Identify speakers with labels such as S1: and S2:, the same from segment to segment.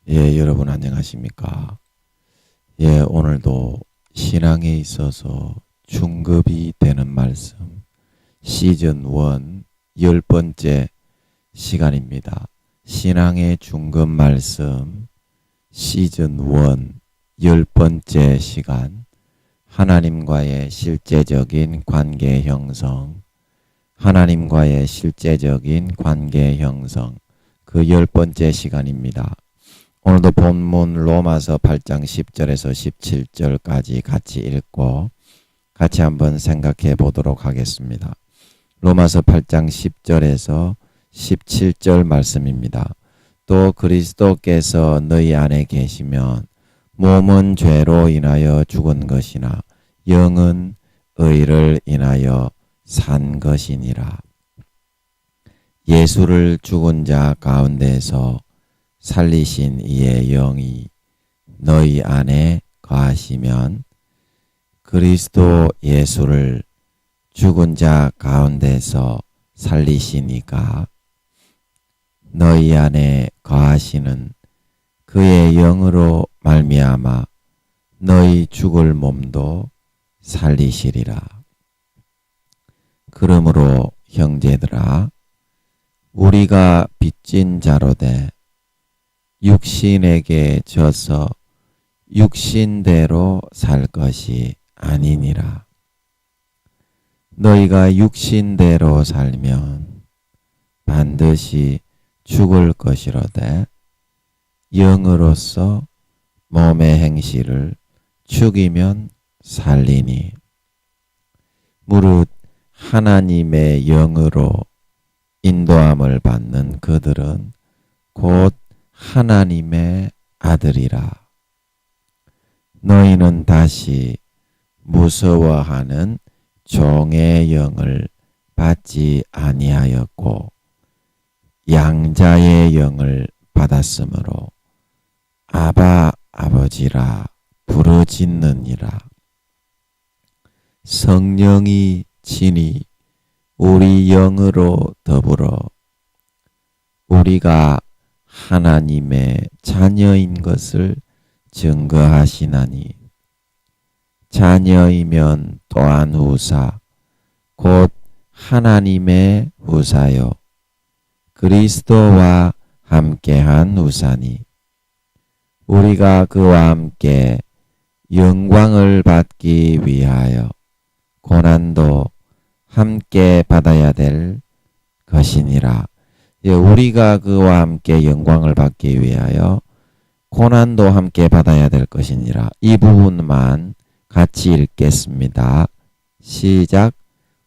S1: 여러분 안녕하십니까? 오늘도 신앙에 있어서 중급이 되는 말씀 시즌 1 10번째 시간입니다. 신앙의 중급 말씀 시즌 1 10번째 시간, 하나님과의 실제적인 관계 형성, 하나님과의 실제적인 관계 형성, 그 10번째 시간입니다. 오늘도 본문 로마서 8장 10절에서 17절까지 같이 읽고 같이 한번 생각해 보도록 하겠습니다. 로마서 8장 10절에서 17절 말씀입니다. 또 그리스도께서 너희 안에 계시면 몸은 죄로 인하여 죽은 것이나 영은 의를 인하여 산 것이니라. 예수를 죽은 자 가운데서 살리신 이의 영이 너희 안에 거하시면 그리스도 예수를 죽은 자 가운데서 살리시니까 너희 안에 거하시는 그의 영으로 말미암아 너희 죽을 몸도 살리시리라. 그러므로 형제들아, 우리가 빚진 자로되 육신에게 져서 육신대로 살 것이 아니니라. 너희가 육신대로 살면 반드시 죽을 것이로되 영으로서 몸의 행실을 죽이면 살리니, 무릇 하나님의 영으로 인도함을 받는 그들은 곧 하나님의 아들이라. 너희는 다시 무서워하는 종의 영을 받지 아니하였고 양자의 영을 받았으므로 아바 아버지라 부르짖느니라. 성령이 친히 우리 영으로 더불어 우리가 하나님의 자녀인 것을 증거하시나니, 자녀이면 또한 후사 곧 하나님의 후사요 그리스도와 함께한 후사니, 우리가 그와 함께 영광을 받기 위하여 고난도 함께 받아야 될 것이니라. 우리가 그와 함께 영광을 받기 위하여 고난도 함께 받아야 될 것이니라. 이 부분만 같이 읽겠습니다. 시작.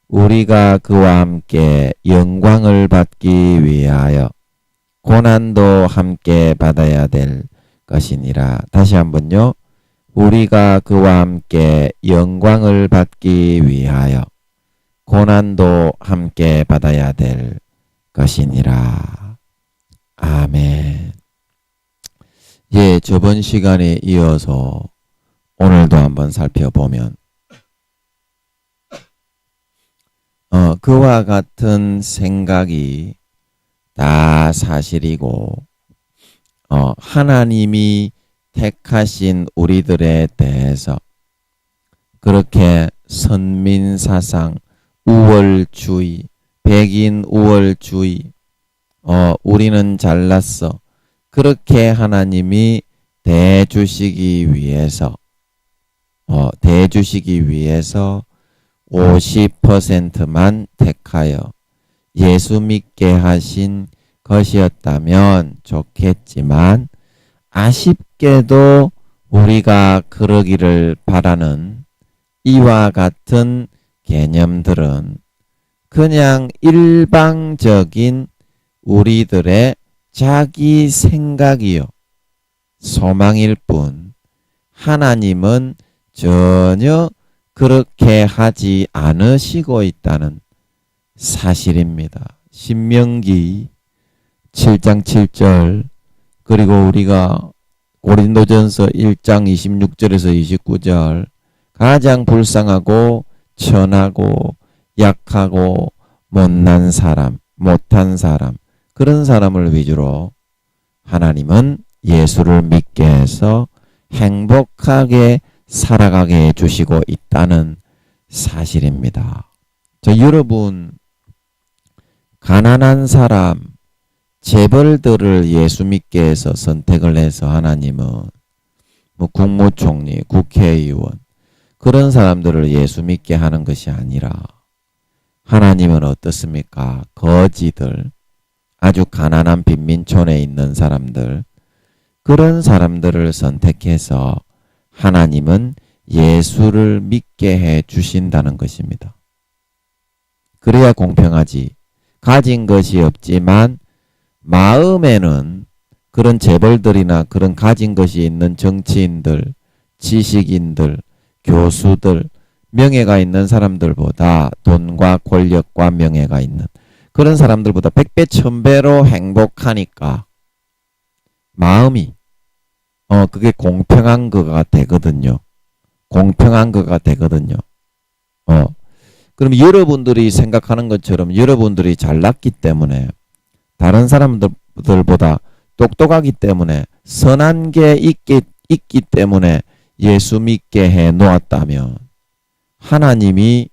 S1: 우리가 그와 함께 영광을 받기 위하여 고난도 함께 받아야 될 것이니라. 다시 한번요. 우리가 그와 함께 영광을 받기 위하여 고난도 함께 받아야 될 것이니라. 아멘. 저번 시간에 이어서 오늘도 한번 살펴보면 그와 같은 생각이 다 사실이고 하나님이 택하신 우리들에 대해서 그렇게 선민사상, 우월주의, 백인 우월주의, 우리는 잘났어, 그렇게 하나님이 대주시기 위해서 50%만 택하여 예수 믿게 하신 것이었다면 좋겠지만, 아쉽게도 우리가 그러기를 바라는 이와 같은 개념들은 그냥 일방적인 우리들의 자기 생각이요 소망일 뿐, 하나님은 전혀 그렇게 하지 않으시고 있다는 사실입니다. 신명기 7장 7절, 그리고 우리가 고린도전서 1장 26절에서 29절, 가장 불쌍하고 천하고 약하고 못난 사람, 못한 사람, 그런 사람을 위주로 하나님은 예수를 믿게 해서 행복하게 살아가게 해주시고 있다는 사실입니다. 여러분, 가난한 사람, 재벌들을 예수 믿게 해서 선택을 해서 하나님은 국무총리, 국회의원 그런 사람들을 예수 믿게 하는 것이 아니라 하나님은 어떻습니까? 거지들, 아주 가난한 빈민촌에 있는 사람들, 그런 사람들을 선택해서 하나님은 예수를 믿게 해 주신다는 것입니다. 그래야 공평하지. 가진 것이 없지만 마음에는 그런 재벌들이나 그런 가진 것이 있는 정치인들, 지식인들, 교수들, 명예가 있는 사람들보다 돈과 권력과 명예가 있는 그런 사람들보다 100배, 1000배로 행복하니까 마음이 그게 공평한 거가 되거든요. 공평한 거가 되거든요. 그럼 여러분들이 생각하는 것처럼 여러분들이 잘났기 때문에 다른 사람들보다 똑똑하기 때문에 선한 게 있기 때문에 예수 믿게 해 놓았다면 하나님이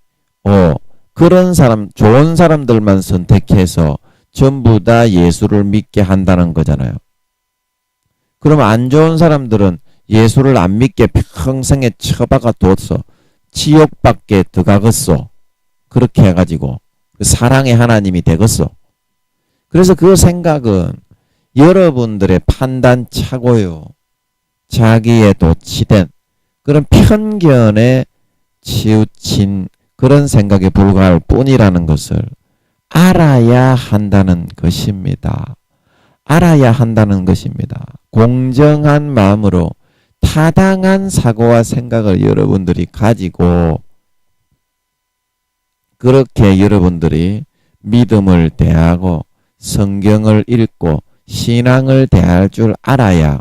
S1: 그런 사람, 좋은 사람들만 선택해서 전부 다 예수를 믿게 한다는 거잖아요. 그럼 안 좋은 사람들은 예수를 안 믿게 평생에 처박아 뒀어. 지옥밖에 들어가겠어. 그렇게 해가지고 사랑의 하나님이 되겠어. 그래서 그 생각은 여러분들의 판단차고요. 자기의 도취된 그런 편견에 치우친 그런 생각에 불과할 뿐이라는 것을 알아야 한다는 것입니다. 알아야 한다는 것입니다. 공정한 마음으로 타당한 사고와 생각을 여러분들이 가지고 그렇게 여러분들이 믿음을 대하고 성경을 읽고 신앙을 대할 줄 알아야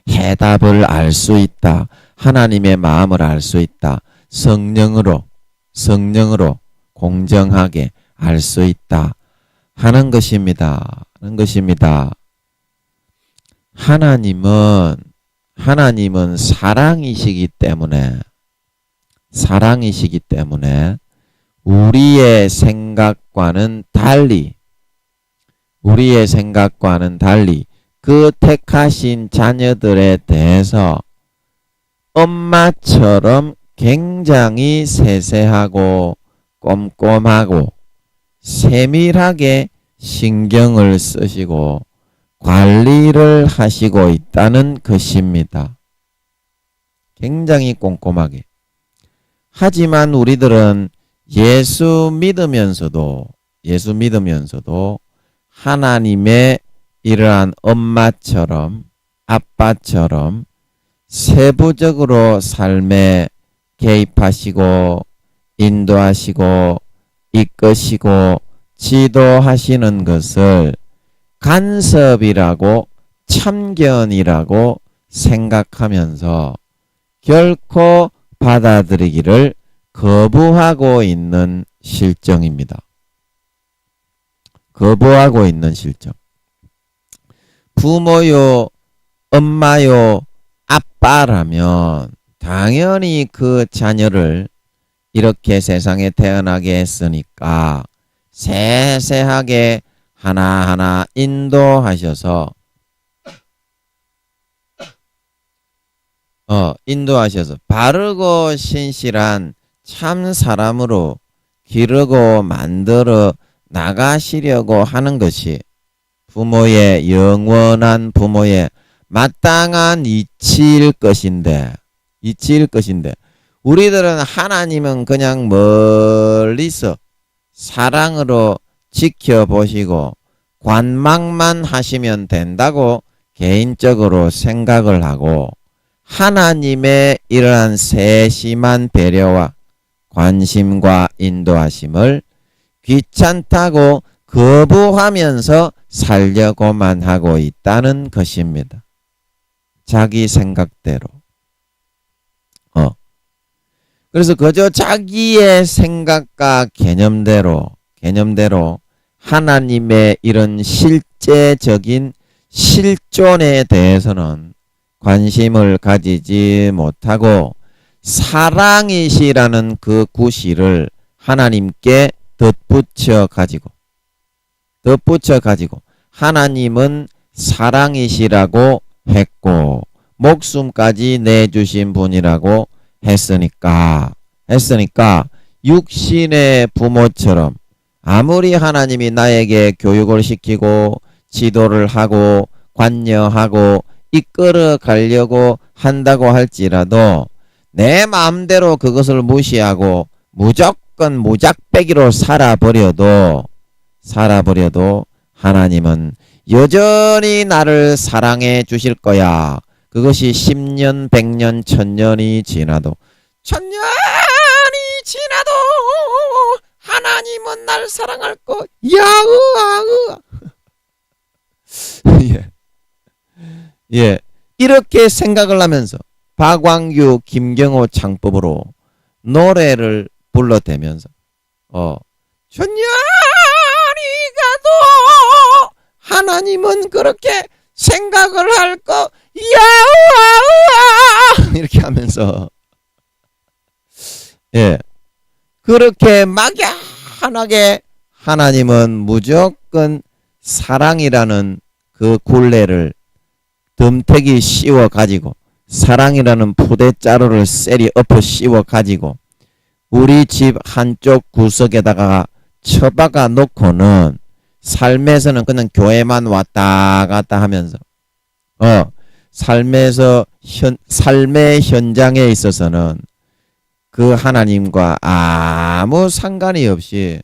S1: 해답을 알 수 있다. 하나님의 마음을 알 수 있다. 성령으로 공정하게 알 수 있다. 하는 것입니다. 하나님은 사랑이시기 때문에 우리의 생각과는 달리 그 택하신 자녀들에 대해서 엄마처럼 굉장히 세세하고 꼼꼼하고 세밀하게 신경을 쓰시고 관리를 하시고 있다는 것입니다. 굉장히 꼼꼼하게. 하지만 우리들은 예수 믿으면서도 하나님의 이러한 엄마처럼 아빠처럼 세부적으로 삶에 개입하시고 인도하시고 이끄시고 지도하시는 것을 간섭이라고 참견이라고 생각하면서 결코 받아들이기를 거부하고 있는 실정입니다. 거부하고 있는 실정. 부모요, 엄마요, 아빠라면 당연히 그 자녀를 이렇게 세상에 태어나게 했으니까 세세하게 하나하나 인도하셔서 바르고 신실한 참 사람으로 기르고 만들어 나가시려고 하는 것이 부모의 영원한 부모의 마땅한 이치일 것인데 우리들은 하나님은 그냥 멀리서 사랑으로 지켜보시고 관망만 하시면 된다고 개인적으로 생각을 하고 하나님의 이러한 세심한 배려와 관심과 인도하심을 귀찮다고 거부하면서 살려고만 하고 있다는 것입니다. 자기 생각대로. 그래서 그저 자기의 생각과 개념대로 하나님의 이런 실제적인 실존에 대해서는 관심을 가지지 못하고 사랑이시라는 그 구실을 하나님께 덧붙여 가지고 하나님은 사랑이시라고 했고 목숨까지 내주신 분이라고 했으니까 육신의 부모처럼 아무리 하나님이 나에게 교육을 시키고 지도를 하고 관여하고 이끌어 가려고 한다고 할지라도 내 마음대로 그것을 무시하고 무조건 무작배기로 살아버려도 하나님은 여전히 나를 사랑해 주실 거야. 그것이 10년, 100년, 1000년이 지나도 하나님은 날 사랑할 거. 야으아. 예. 이렇게 생각을 하면서 박광규, 김경호 창법으로 노래를 불러대면서 천년이 가도 하나님은 그렇게 생각을 할 거. 야으아. 이렇게 하면서 예. 그렇게 막연하게 하나님은 무조건 사랑이라는 그 굴레를 덤태기 씌워 가지고 사랑이라는 푸대자루를 세리 엎어 씌워 가지고 우리 집 한쪽 구석에다가 처박아 놓고는 삶에서는 그냥 교회만 왔다 갔다 하면서 삶의 현장에 있어서는 그 하나님과 아무 상관이 없이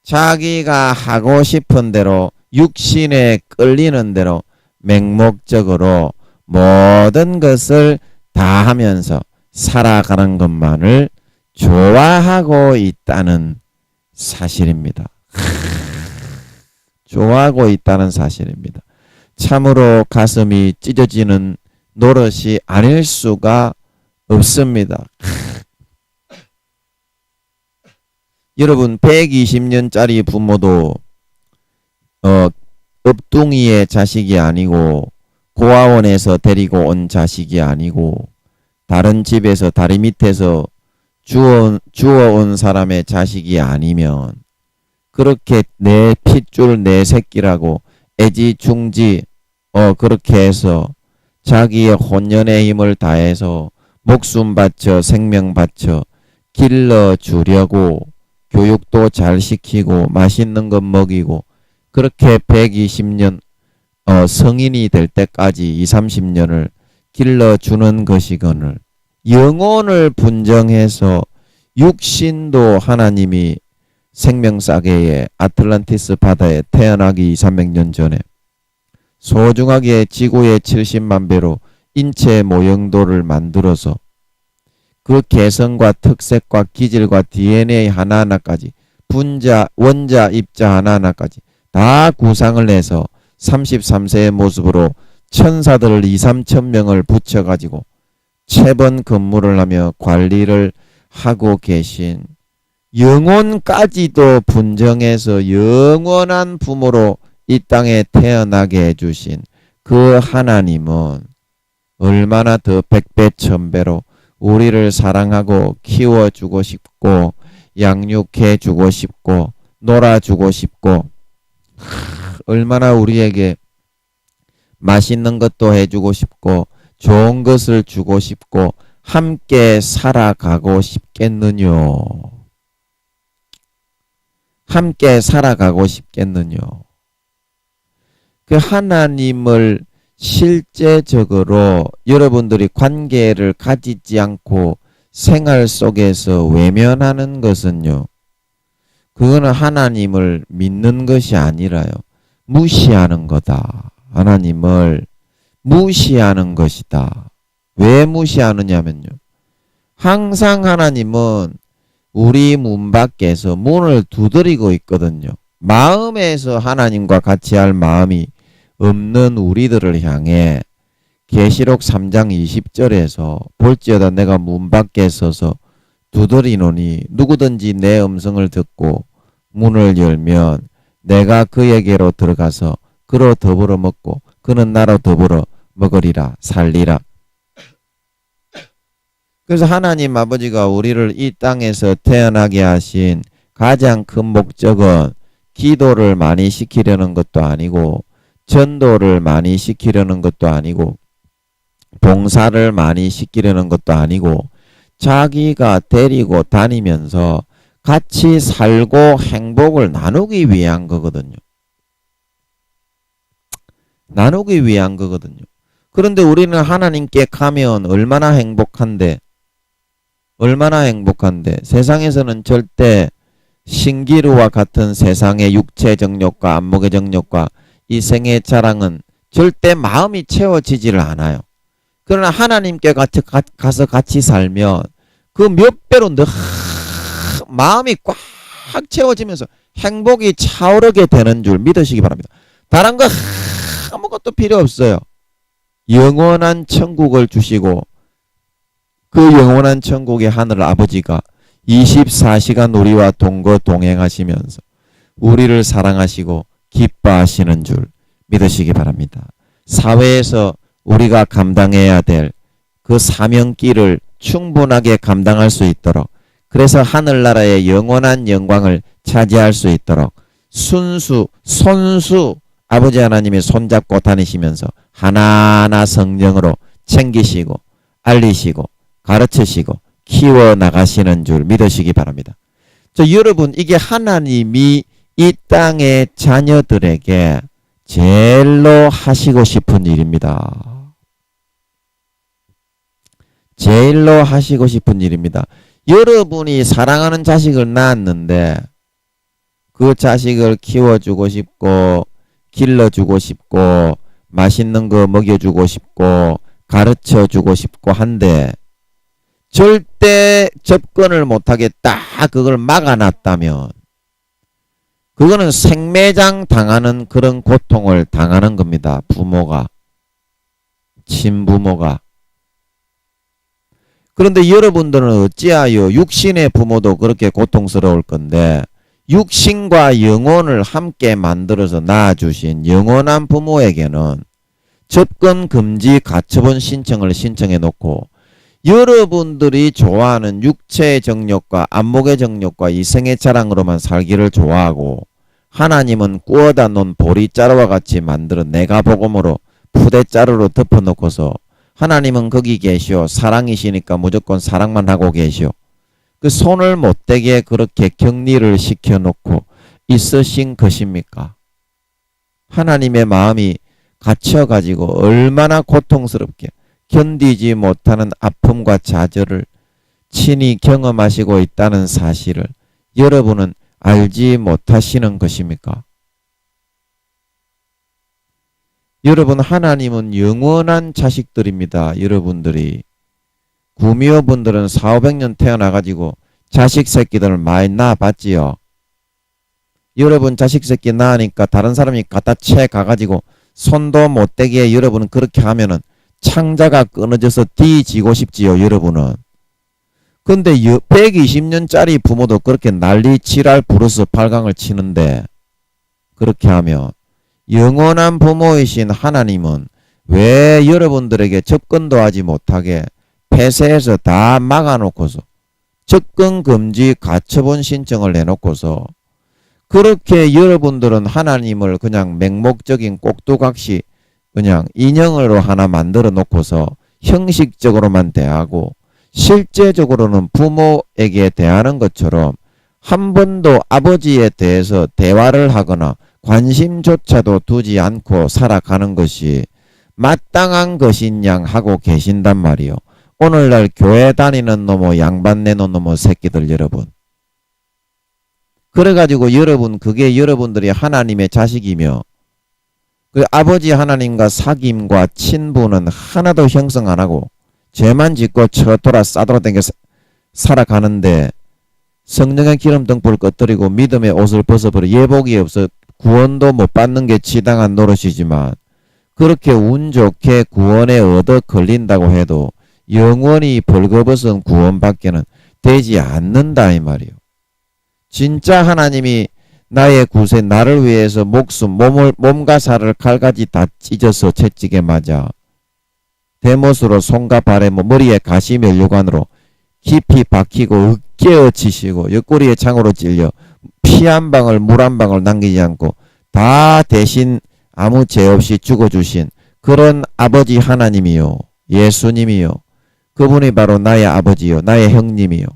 S1: 자기가 하고 싶은 대로 육신에 끌리는 대로 맹목적으로 모든 것을 다 하면서 살아가는 것만을 좋아하고 있다는 사실입니다. 좋아하고 있다는 사실입니다. 참으로 가슴이 찢어지는 노릇이 아닐 수가 없습니다. 여러분 120년짜리 부모도 엎둥이의 자식이 아니고 고아원에서 데리고 온 자식이 아니고 다른 집에서 다리 밑에서 주워온 사람의 자식이 아니면 그렇게 내 핏줄 내 새끼라고 애지중지 그렇게 해서 자기의 혼연의 힘을 다해서 목숨 바쳐 생명 바쳐 길러주려고 교육도 잘 시키고 맛있는 것 먹이고 그렇게 120년 성인이 될 때까지 20, 30년을 길러주는 것이거늘 영혼을 분정해서 육신도 하나님이 생명사계의 아틀란티스 바다에 태어나기 300년 전에 소중하게 지구의 70만 배로 인체 모형도를 만들어서 그 개성과 특색과 기질과 DNA 하나하나까지 분자, 원자, 입자 하나하나까지 다 구상을 해서 33세의 모습으로 천사들을 2, 3천 명을 붙여가지고 채번 근무를 하며 관리를 하고 계신 영혼까지도 분정해서 영원한 부모로 이 땅에 태어나게 해주신 그 하나님은 얼마나 더 백배 천배로 우리를 사랑하고 키워주고 싶고 양육해주고 싶고 놀아주고 싶고 얼마나 우리에게 맛있는 것도 해주고 싶고 좋은 것을 주고 싶고 함께 살아가고 싶겠느뇨. 함께 살아가고 싶겠느뇨. 그 하나님을 실제적으로 여러분들이 관계를 가지지 않고 생활 속에서 외면하는 것은요. 그거는 하나님을 믿는 것이 아니라요. 무시하는 거다. 하나님을 무시하는 것이다. 왜 무시하느냐면요. 항상 하나님은 우리 문 밖에서 문을 두드리고 있거든요. 마음에서 하나님과 같이 할 마음이 없는 우리들을 향해 계시록 3장 20절에서 볼지어다 내가 문 밖에 서서 두드리노니 누구든지 내 음성을 듣고 문을 열면 내가 그에게로 들어가서 그로 더불어 먹고 그는 나로 더불어 먹으리라 살리라. 그래서 하나님 아버지가 우리를 이 땅에서 태어나게 하신 가장 큰 목적은 기도를 많이 시키려는 것도 아니고 전도를 많이 시키려는 것도 아니고 봉사를 많이 시키려는 것도 아니고 자기가 데리고 다니면서 같이 살고 행복을 나누기 위한 거거든요. 나누기 위한 거거든요. 그런데 우리는 하나님께 가면 얼마나 행복한데 세상에서는 절대 신기루와 같은 세상의 육체 정욕과 안목의 정욕과 이 생의 자랑은 절대 마음이 채워지지를 않아요. 그러나 하나님께 가서 같이 살면 그 몇 배로 더 마음이 꽉 채워지면서 행복이 차오르게 되는 줄 믿으시기 바랍니다. 다른 거 아무것도 필요 없어요. 영원한 천국을 주시고 그 영원한 천국의 하늘 아버지가 24시간 우리와 동행하시면서 우리를 사랑하시고 기뻐하시는 줄 믿으시기 바랍니다. 사회에서 우리가 감당해야 될 그 사명길을 충분하게 감당할 수 있도록, 그래서 하늘나라의 영원한 영광을 차지할 수 있도록 손수 아버지 하나님이 손잡고 다니시면서 하나하나 성령으로 챙기시고 알리시고 가르치시고 키워나가시는 줄 믿으시기 바랍니다. 여러분, 이게 하나님이 이 땅의 자녀들에게 제일로 하시고 싶은 일입니다. 제일로 하시고 싶은 일입니다. 여러분이 사랑하는 자식을 낳았는데 그 자식을 키워주고 싶고 길러주고 싶고 맛있는 거 먹여주고 싶고 가르쳐주고 싶고 한데 절대 접근을 못하게 딱 그걸 막아놨다면 그거는 생매장 당하는 그런 고통을 당하는 겁니다. 부모가, 친부모가. 그런데 여러분들은 어찌하여 육신의 부모도 그렇게 고통스러울 건데 육신과 영혼을 함께 만들어서 낳아주신 영원한 부모에게는 접근 금지 가처분 신청을 신청해 놓고 여러분들이 좋아하는 육체의 정욕과 안목의 정욕과 이생의 자랑으로만 살기를 좋아하고 하나님은 구워다 놓은 보리자루와 같이 만들어 내가 복음으로 푸대자루로 덮어놓고서 하나님은 거기 계시오. 사랑이시니까 무조건 사랑만 하고 계시오. 그 손을 못대게 그렇게 격리를 시켜놓고 있으신 것입니까? 하나님의 마음이 갇혀가지고 얼마나 고통스럽게 견디지 못하는 아픔과 좌절을 친히 경험하시고 있다는 사실을 여러분은 알지 못하시는 것입니까? 여러분, 하나님은 영원한 자식들입니다. 여러분들이 구미호분들은 400~500년 태어나가지고 자식 새끼들을 많이 낳아봤지요. 여러분 자식 새끼 낳으니까 다른 사람이 갖다 채 가가지고 손도 못대게 여러분은 그렇게 하면은 창자가 끊어져서 뒤지고 싶지요. 여러분은. 근데 120년짜리 부모도 그렇게 난리 칠할 부르스 8강을 치는데 그렇게 하면 영원한 부모이신 하나님은 왜 여러분들에게 접근도 하지 못하게 폐쇄해서 다 막아놓고서 접근 금지 가처분 신청을 내놓고서 그렇게 여러분들은 하나님을 그냥 맹목적인 꼭두각시 그냥 인형으로 하나 만들어 놓고서 형식적으로만 대하고 실제적으로는 부모에게 대하는 것처럼 한 번도 아버지에 대해서 대화를 하거나 관심조차도 두지 않고 살아가는 것이 마땅한 것인 양 하고 계신단 말이요. 오늘날 교회 다니는 놈의 양반 내놓은 놈의 새끼들 여러분. 그래가지고 여러분 그게 여러분들이 하나님의 자식이며 그 아버지 하나님과 사귐과 친분은 하나도 형성 안 하고 죄만 짓고 쳐돌아 싸돌아다니며 살아가는데 성령의 기름 등불을 꺼뜨리고 믿음의 옷을 벗어버려 예복이 없어 구원도 못 받는 게 지당한 노릇이지만 그렇게 운 좋게 구원에 얻어 걸린다고 해도 영원히 벌거벗은 구원밖에는 되지 않는다 이 말이요. 진짜 하나님이 나의 구세 나를 위해서 몸과 살을 칼같이 다 찢어서 채찍에 맞아 대못으로 손과 발에 머리에 가시 면류관으로 깊이 박히고 으깨어 치시고 옆구리에 창으로 찔려 피 한 방울 물 한 방울 남기지 않고 다 대신 아무 죄 없이 죽어주신 그런 아버지 하나님이요 예수님이요 그분이 바로 나의 아버지요 나의 형님이요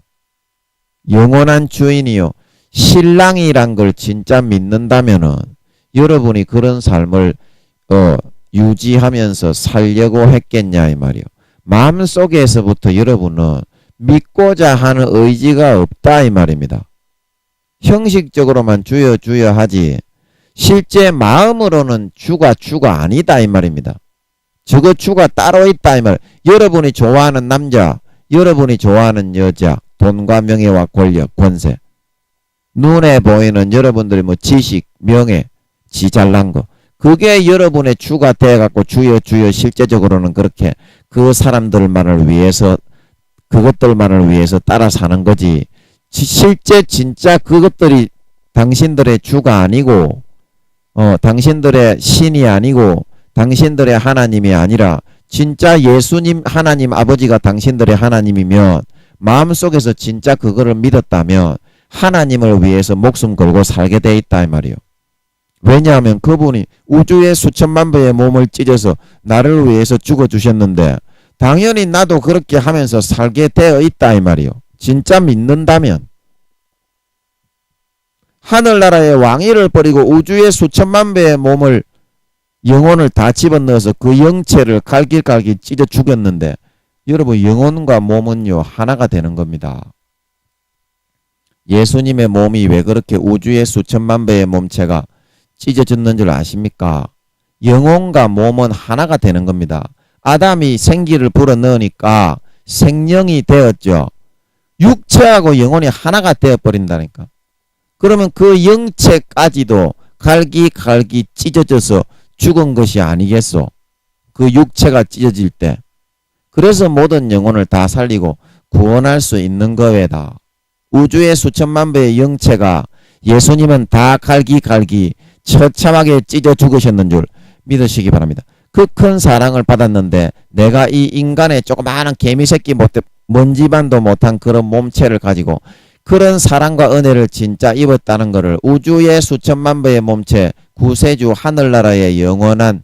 S1: 영원한 주인이요 신랑이란 걸 진짜 믿는다면은 여러분이 그런 삶을 유지하면서 살려고 했겠냐 이 말이요. 마음속에서부터 여러분은 믿고자 하는 의지가 없다 이 말입니다. 형식적으로만 주여 주여 하지 실제 마음으로는 주가 아니다 이 말입니다. 저거 주가 따로 있다 이 말. 여러분이 좋아하는 남자, 여러분이 좋아하는 여자, 돈과 명예와 권력, 권세, 눈에 보이는 여러분들이 지식, 명예, 지 잘난 거, 그게 여러분의 주가 돼갖고 주여 주여 실제적으로는 그렇게 그 사람들만을 위해서 그것들만을 위해서 따라 사는 거지. 실제 진짜 그것들이 당신들의 주가 아니고 당신들의 신이 아니고 당신들의 하나님이 아니라 진짜 예수님 하나님 아버지가 당신들의 하나님이면 마음속에서 진짜 그거를 믿었다면 하나님을 위해서 목숨 걸고 살게 돼 있다 이 말이요. 왜냐하면 그분이 우주의 수천만 배의 몸을 찢어서 나를 위해서 죽어주셨는데 당연히 나도 그렇게 하면서 살게 되어 있다 이 말이요. 진짜 믿는다면 하늘나라의 왕위를 버리고 우주의 수천만 배의 몸을 영혼을 다 집어넣어서 그 영체를 갈길갈길 찢어 죽였는데 여러분 영혼과 몸은요 하나가 되는 겁니다. 예수님의 몸이 왜 그렇게 우주의 수천만 배의 몸체가 찢어졌는 줄 아십니까? 영혼과 몸은 하나가 되는 겁니다. 아담이 생기를 불어넣으니까 생명이 되었죠. 육체하고 영혼이 하나가 되어버린다니까. 그러면 그 영체까지도 갈기갈기 찢어져서 죽은 것이 아니겠소? 그 육체가 찢어질 때. 그래서 모든 영혼을 다 살리고 구원할 수 있는 거외다. 우주의 수천만 배의 영체가 예수님은 다 갈기갈기 처참하게 찢어 죽으셨는 줄 믿으시기 바랍니다. 그 큰 사랑을 받았는데 내가 이 인간의 조그마한 개미새끼 먼지반도 못한 그런 몸체를 가지고 그런 사랑과 은혜를 진짜 입었다는 것을 우주의 수천만 배의 몸체 구세주 하늘나라의 영원한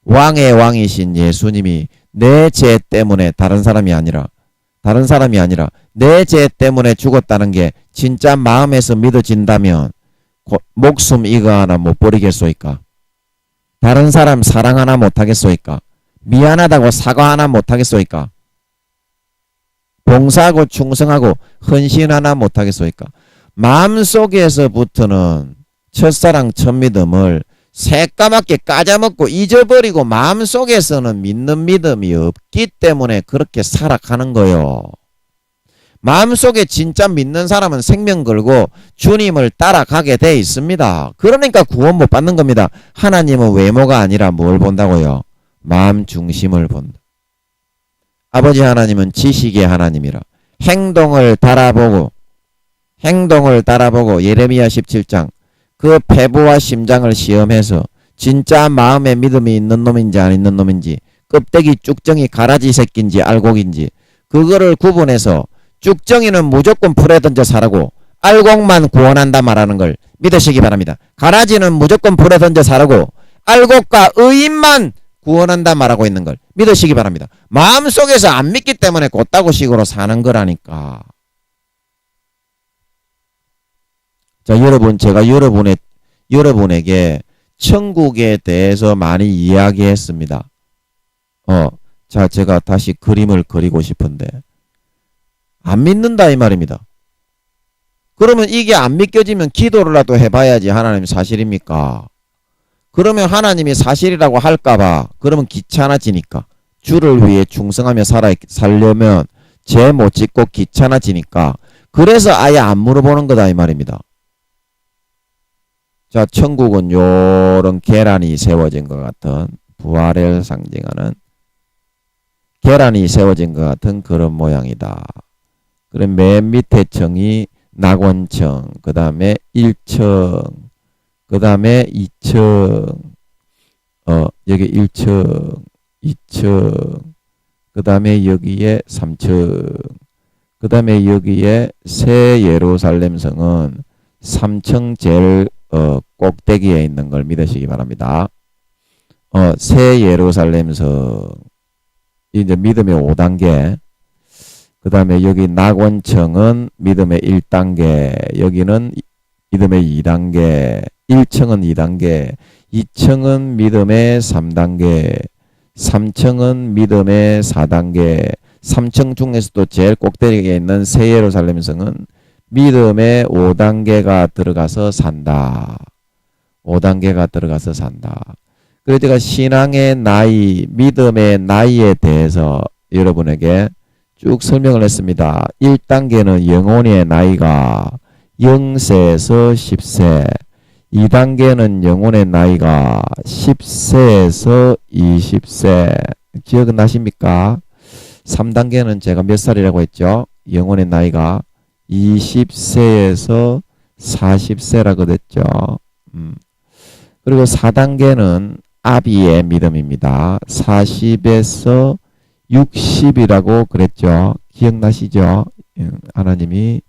S1: 왕의 왕이신 예수님이 내 죄 때문에 다른 사람이 아니라 내 죄 때문에 죽었다는 게 진짜 마음에서 믿어진다면 목숨 이거 하나 못 버리겠소이까? 다른 사람 사랑 하나 못 하겠소이까? 미안하다고 사과 하나 못 하겠소이까? 봉사하고 충성하고 헌신 하나 못 하겠소이까? 마음속에서부터는 첫사랑 첫믿음을 새까맣게 까자먹고 잊어버리고 마음속에서는 믿는 믿음이 없기 때문에 그렇게 살아가는 거요. 마음속에 진짜 믿는 사람은 생명 걸고 주님을 따라가게 돼 있습니다. 그러니까 구원 못 받는 겁니다. 하나님은 외모가 아니라 뭘 본다고요? 마음 중심을 본다. 아버지 하나님은 지식의 하나님이라 행동을 달아보고 예레미야 17장 그 폐부와 심장을 시험해서 진짜 마음에 믿음이 있는 놈인지 안 있는 놈인지 껍데기 쭉정이 가라지 새끼인지 알곡인지 그거를 구분해서 쭉정이는 무조건 풀에 던져 살라고 알곡만 구원한다 말하는 걸 믿으시기 바랍니다. 가라지는 무조건 풀에 던져 살라고 알곡과 의인만 구원한다 말하고 있는 걸 믿으시기 바랍니다. 마음속에서 안 믿기 때문에 곧다고식으로 사는 거라니까. 자, 여러분, 제가 여러분에게 천국에 대해서 많이 이야기했습니다. 자, 제가 다시 그림을 그리고 싶은데 안 믿는다 이 말입니다. 그러면 이게 안 믿겨지면 기도를라도 해봐야지. 하나님 사실입니까? 그러면 하나님이 사실이라고 할까봐 그러면 귀찮아지니까 주를 위해 충성하며 살려면 죄 못 짓고 귀찮아지니까 그래서 아예 안 물어보는 거다 이 말입니다. 자, 천국은 요런 계란이 세워진 것 같은 부활을 상징하는 계란이 세워진 것 같은 그런 모양이다. 그럼 맨 밑에 층이 낙원청, 그 다음에 1층, 그 다음에 2층, 여기 1층, 2층, 그 다음에 여기에 3층, 그 다음에 여기에 새 예루살렘 성은 3층 제일 꼭대기에 있는 걸 믿으시기 바랍니다. 새 예루살렘 성, 이제 믿음의 5단계, 그 다음에 여기 낙원청은 믿음의 1단계, 여기는 믿음의 2단계, 1층은 2단계, 2층은 믿음의 3단계, 3층은 믿음의 4단계, 3층 중에서도 제일 꼭대기에 있는 새 예루살렘 성은 믿음의 5단계가 들어가서 산다. 5단계가 들어가서 산다. 그래서 제가 신앙의 나이, 믿음의 나이에 대해서 여러분에게 쭉 설명을 했습니다. 1단계는 영혼의 나이가 0세에서 10세, 2단계는 영혼의 나이가 10세에서 20세. 기억나십니까? 3단계는 제가 몇 살이라고 했죠? 영혼의 나이가 20세에서 40세라고 됐죠. 그리고 4단계는 아비의 믿음입니다. 40에서 60이라고 그랬죠. 기억나시죠? 하나님이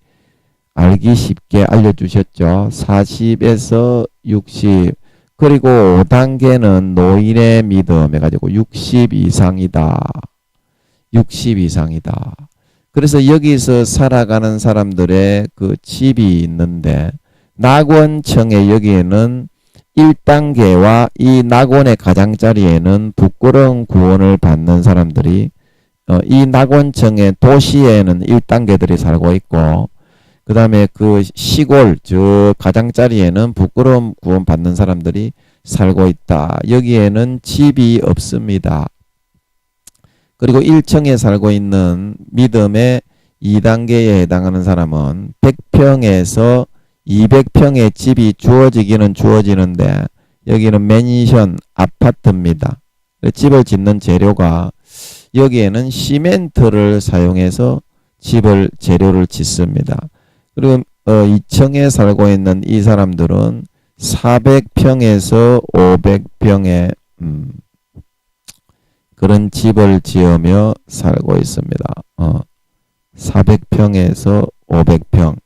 S1: 알기 쉽게 알려주셨죠. 40에서 60. 그리고 5단계는 노인의 믿음 해가지고 60 이상이다. 60 이상이다. 그래서 여기서 살아가는 사람들의 그 집이 있는데 낙원청의 여기에는 1단계와 이 낙원의 가장자리에는 부끄러운 구원을 받는 사람들이 이 낙원청의 도시에는 1단계들이 살고 있고 그 다음에 그 시골 저 가장자리에는 부끄러움 구원 받는 사람들이 살고 있다. 여기에는 집이 없습니다. 그리고 1층에 살고 있는 믿음의 2단계에 해당하는 사람은 100평에서 200평의 집이 주어지기는 주어지는데 여기는 맨션 아파트입니다. 집을 짓는 재료가 여기에는 시멘트를 사용해서 재료를 짓습니다. 그리고 2층에 살고 있는 이 사람들은 400평에서 500평의 그런 집을 지으며 살고 있습니다. 400평에서 500평.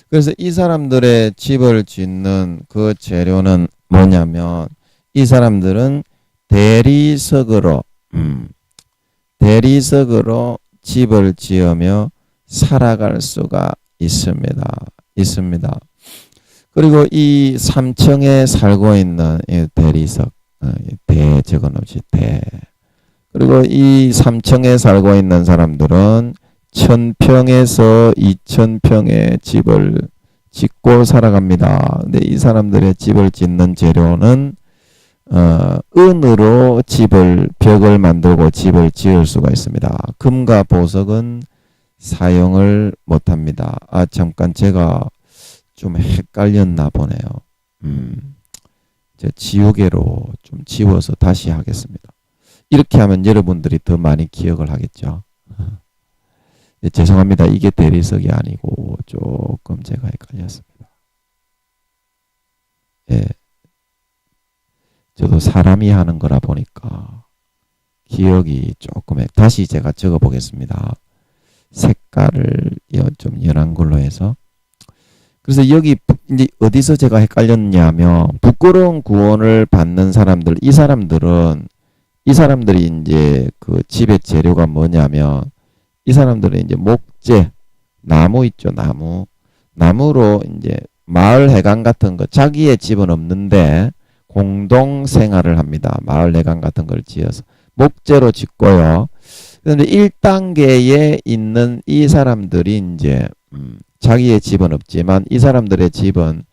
S1: 그래서 이 사람들의 집을 짓는 그 재료는 뭐냐면 이 사람들은 대리석으로 집을 지으며 살아갈 수가 있습니다. 그리고 이 3층에 살고 있는 대리석, 대 적어놓지 대. 그리고 이 3층에 살고 있는 사람들은 1000평에서 2000평의 집을 짓고 살아갑니다. 근데 이 사람들의 집을 짓는 재료는 은으로 벽을 만들고 집을 지을 수가 있습니다. 금과 보석은 사용을 못합니다. 잠깐 제가 좀 헷갈렸나 보네요. 제가 지우개로 좀 지워서 다시 하겠습니다. 이렇게 하면 여러분들이 더 많이 기억을 하겠죠. 죄송합니다. 이게 대리석이 아니고 조금 제가 헷갈렸습니다. 예. 저도 사람이 하는 거라 보니까 기억이 조금 다시 제가 적어 보겠습니다. 색깔을 좀 연한 걸로 해서. 그래서 여기 이제 어디서 제가 헷갈렸냐면 부끄러운 구원을 받는 사람들, 이 사람들이 이제 그 집의 재료가 뭐냐면 이 사람들은 이제 목재, 나무 있죠, 나무로 이제 마을 해관 같은 거, 자기의 집은 없는데 공동 생활을 합니다. 마을 해관 같은 걸 지어서 목재로 짓고요. 그런데 1단계에 있는 이 사람들이 이제 자기의 집은 없지만 이 사람들의 집은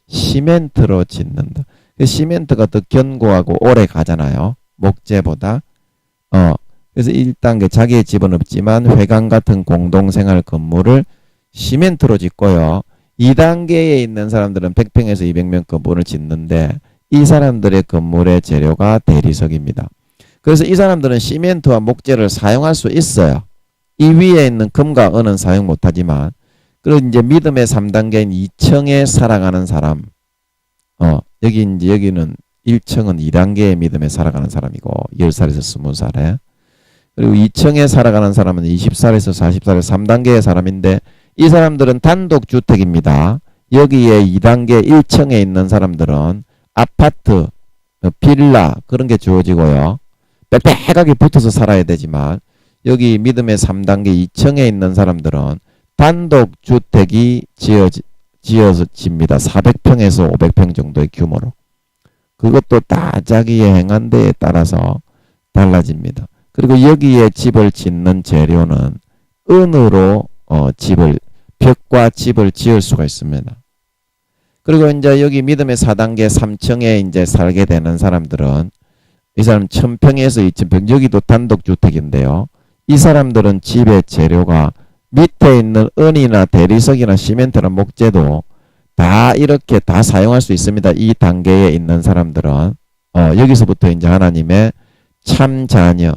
S1: 시멘트로 짓는다. 그 시멘트가 더 견고하고 오래 가잖아요. 목재보다. 그래서 1단계 자기의 집은 없지만 회관 같은 공동생활 건물을 시멘트로 짓고요. 2단계에 있는 사람들은 100평에서 200명 건물을 짓는데 이 사람들의 건물의 재료가 대리석입니다. 그래서 이 사람들은 시멘트와 목재를 사용할 수 있어요. 이 위에 있는 금과 은은 사용 못하지만 그리고 이제 믿음의 3단계인 2층에 살아가는 사람. 여기 이제 여기는 1층은 2단계의 믿음에 살아가는 사람이고 10살에서 20살에. 그리고 2층에 살아가는 사람은 20살에서 40살에 3단계의 사람인데 이 사람들은 단독주택입니다. 여기에 2단계 1층에 있는 사람들은 아파트, 빌라 그런 게 주어지고요. 빽빽하게 붙어서 살아야 되지만 여기 믿음의 3단계 2층에 있는 사람들은 단독주택이 지어집니다. 400평에서 500평 정도의 규모로. 그것도 다 자기의 행한 데에 따라서 달라집니다. 그리고 여기에 집을 짓는 재료는 은으로 벽과 집을 지을 수가 있습니다. 그리고 이제 여기 믿음의 4단계 3층에 이제 살게 되는 사람들은 이 사람 1000평에서 2000평 여기도 단독주택인데요. 이 사람들은 집의 재료가 밑에 있는 은이나 대리석이나 시멘트나 목재도 다 이렇게 다 사용할 수 있습니다. 이 단계에 있는 사람들은 여기서부터 이제 하나님의 참 자녀,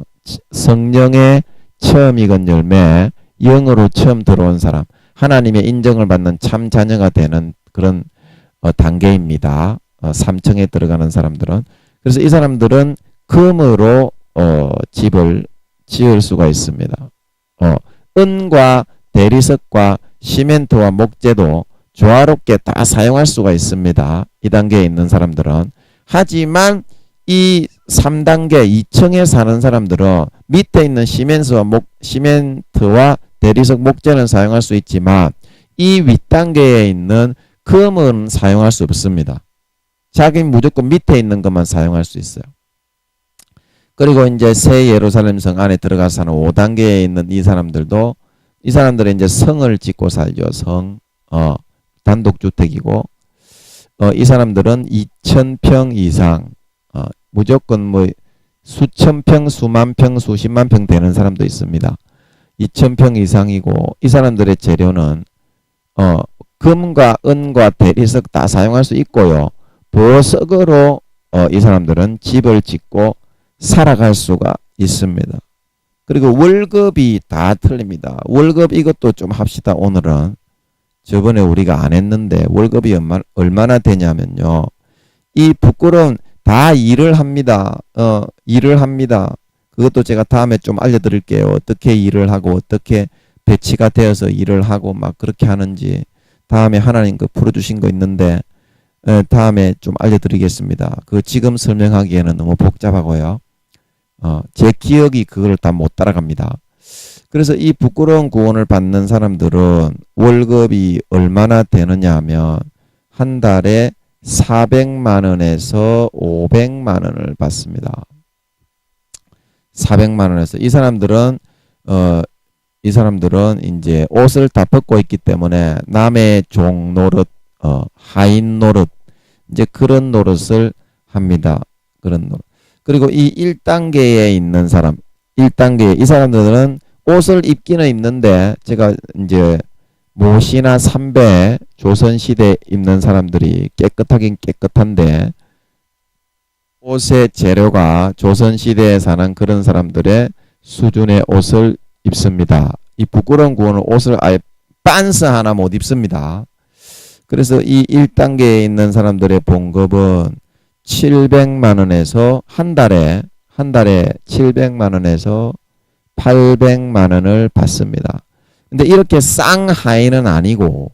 S1: 성령의 처음 익은 열매, 영으로 처음 들어온 사람, 하나님의 인정을 받는 참 자녀가 되는 그런 단계입니다. 3층에 들어가는 사람들은. 그래서 이 사람들은 금으로 집을 지을 수가 있습니다. 은과 대리석과 시멘트와 목재도 조화롭게 다 사용할 수가 있습니다. 이 단계에 있는 사람들은. 하지만 이 3단계 2층에 사는 사람들은 밑에 있는 시멘트와 대리석 목재는 사용할 수 있지만 이 윗단계에 있는 금은 사용할 수 없습니다. 자기는 무조건 밑에 있는 것만 사용할 수 있어요. 그리고 이제 새 예루살렘 성 안에 들어가서 사는 5단계에 있는 이 사람들도 이 사람들은 이제 성을 짓고 살죠. 단독주택이고 이 사람들은 2000평 이상 무조건 뭐 수천 평, 수만 평, 수십만 평 되는 사람도 있습니다. 2000평 이상이고 이 사람들의 재료는 금과 은과 대리석 다 사용할 수 있고요. 보석으로 이 사람들은 집을 짓고 살아갈 수가 있습니다. 그리고 월급이 다 틀립니다. 월급 이것도 좀 합시다. 오늘은 저번에 우리가 안 했는데 월급이 얼마나 되냐면요. 이 부끄러운 다 일을 합니다. 일을 합니다. 그것도 제가 다음에 좀 알려드릴게요. 어떻게 일을 하고 어떻게 배치가 되어서 일을 하고 막 그렇게 하는지 다음에 하나님 그 풀어주신 거 있는데 다음에 좀 알려드리겠습니다. 그 지금 설명하기에는 너무 복잡하고요. 제 기억이 그걸 다 못 따라갑니다. 그래서 이 부끄러운 구원을 받는 사람들은 월급이 얼마나 되느냐 하면 한 달에 400만 원에서 500만 원을 받습니다. 400만 원에서 이 사람들은 이제 옷을 다 벗고 있기 때문에 남의 종 노릇, 하인 노릇 이제 그런 노릇을 합니다. 그런 노릇. 그리고 이 1단계에 있는 사람, 1단계 이 사람들은 옷을 입기는 입는데 제가 이제 못이나 삼배 조선시대 입는 사람들이 깨끗하긴 깨끗한데 옷의 재료가 조선시대에 사는 그런 사람들의 수준의 옷을 입습니다. 이 부끄러운 구원은 옷을 아예 빤스 하나 못 입습니다. 그래서 이 1단계에 있는 사람들의 봉급은 700만 원에서 한 달에 700만 원에서 800만 원을 받습니다. 근데 이렇게 쌍하이는 아니고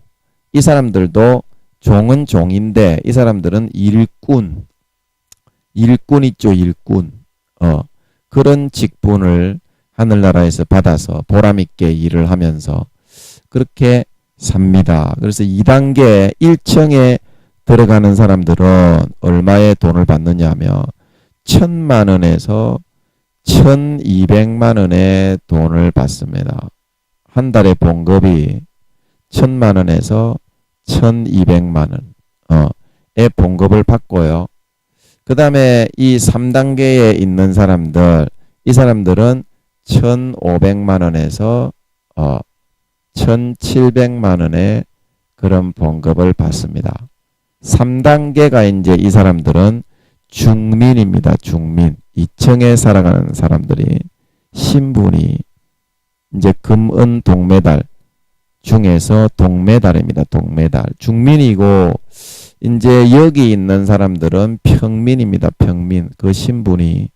S1: 이 사람들도 종은 종인데 이 사람들은 일꾼 있죠. 일꾼. 그런 직분을 하늘나라에서 받아서 보람있게 일을 하면서 그렇게 삽니다. 그래서 2단계 1층에 들어가는 사람들은 얼마의 돈을 받느냐 하면 1000만 원에서 1200만 원의 돈을 받습니다. 한 달에 봉급이 1000만 원에서 1200만 원의 봉급을 받고요. 그 다음에 이 3단계에 있는 사람들, 이 사람들은 1500만 원에서 1700만 원의 그런 봉급을 받습니다. 3단계가 이제 이 사람들은 중민입니다. 중민. 2층에 살아가는 사람들이 신분이 이제 금, 은, 동메달 중에서 동메달입니다. 동메달. 중민이고 이제 여기 있는 사람들은 평민입니다. 평민. 그 신분이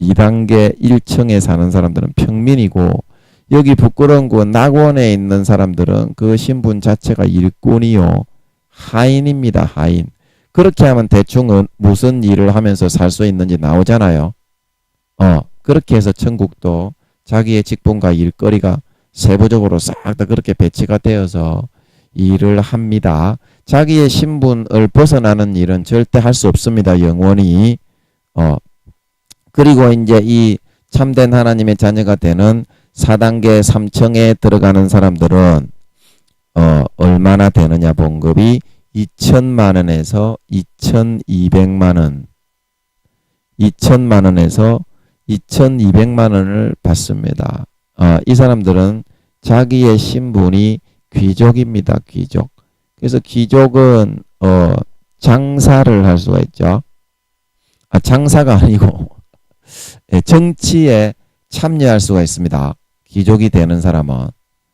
S1: 2단계 1층에 사는 사람들은 평민이고 여기 부끄러운 그 낙원에 있는 사람들은 그 신분 자체가 일꾼이요. 하인입니다. 하인. 그렇게 하면 대충 무슨 일을 하면서 살 수 있는지 나오잖아요. 그렇게 해서 천국도 자기의 직분과 일거리가 세부적으로 싹 다 그렇게 배치가 되어서 일을 합니다. 자기의 신분을 벗어나는 일은 절대 할 수 없습니다. 영원히. 그리고 이제 이 참된 하나님의 자녀가 되는 4단계 3층에 들어가는 사람들은 얼마나 되느냐 봉급이 2천만 원에서 2,200만 원 2천만 원에서 2,200만 원을 받습니다. 이 사람들은 자기의 신분이 귀족입니다. 귀족. 그래서 귀족은 장사를 할 수가 있죠. 장사가 아니고 정치에 참여할 수가 있습니다. 귀족이 되는 사람은.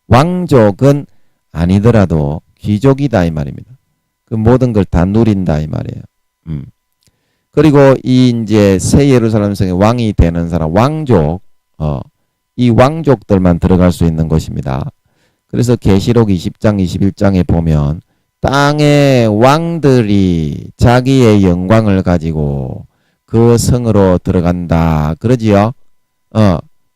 S1: 왕족은 아니더라도 귀족이다 이 말입니다. 그 모든 걸 다 누린다 이 말이에요. 그리고 이 이제 새 예루살렘 성의 왕이 되는 사람 왕족 이 왕족들만 들어갈 수 있는 것입니다. 그래서 계시록 20장 21장에 보면 땅의 왕들이 자기의 영광을 가지고 그 성으로 들어간다 그러지요.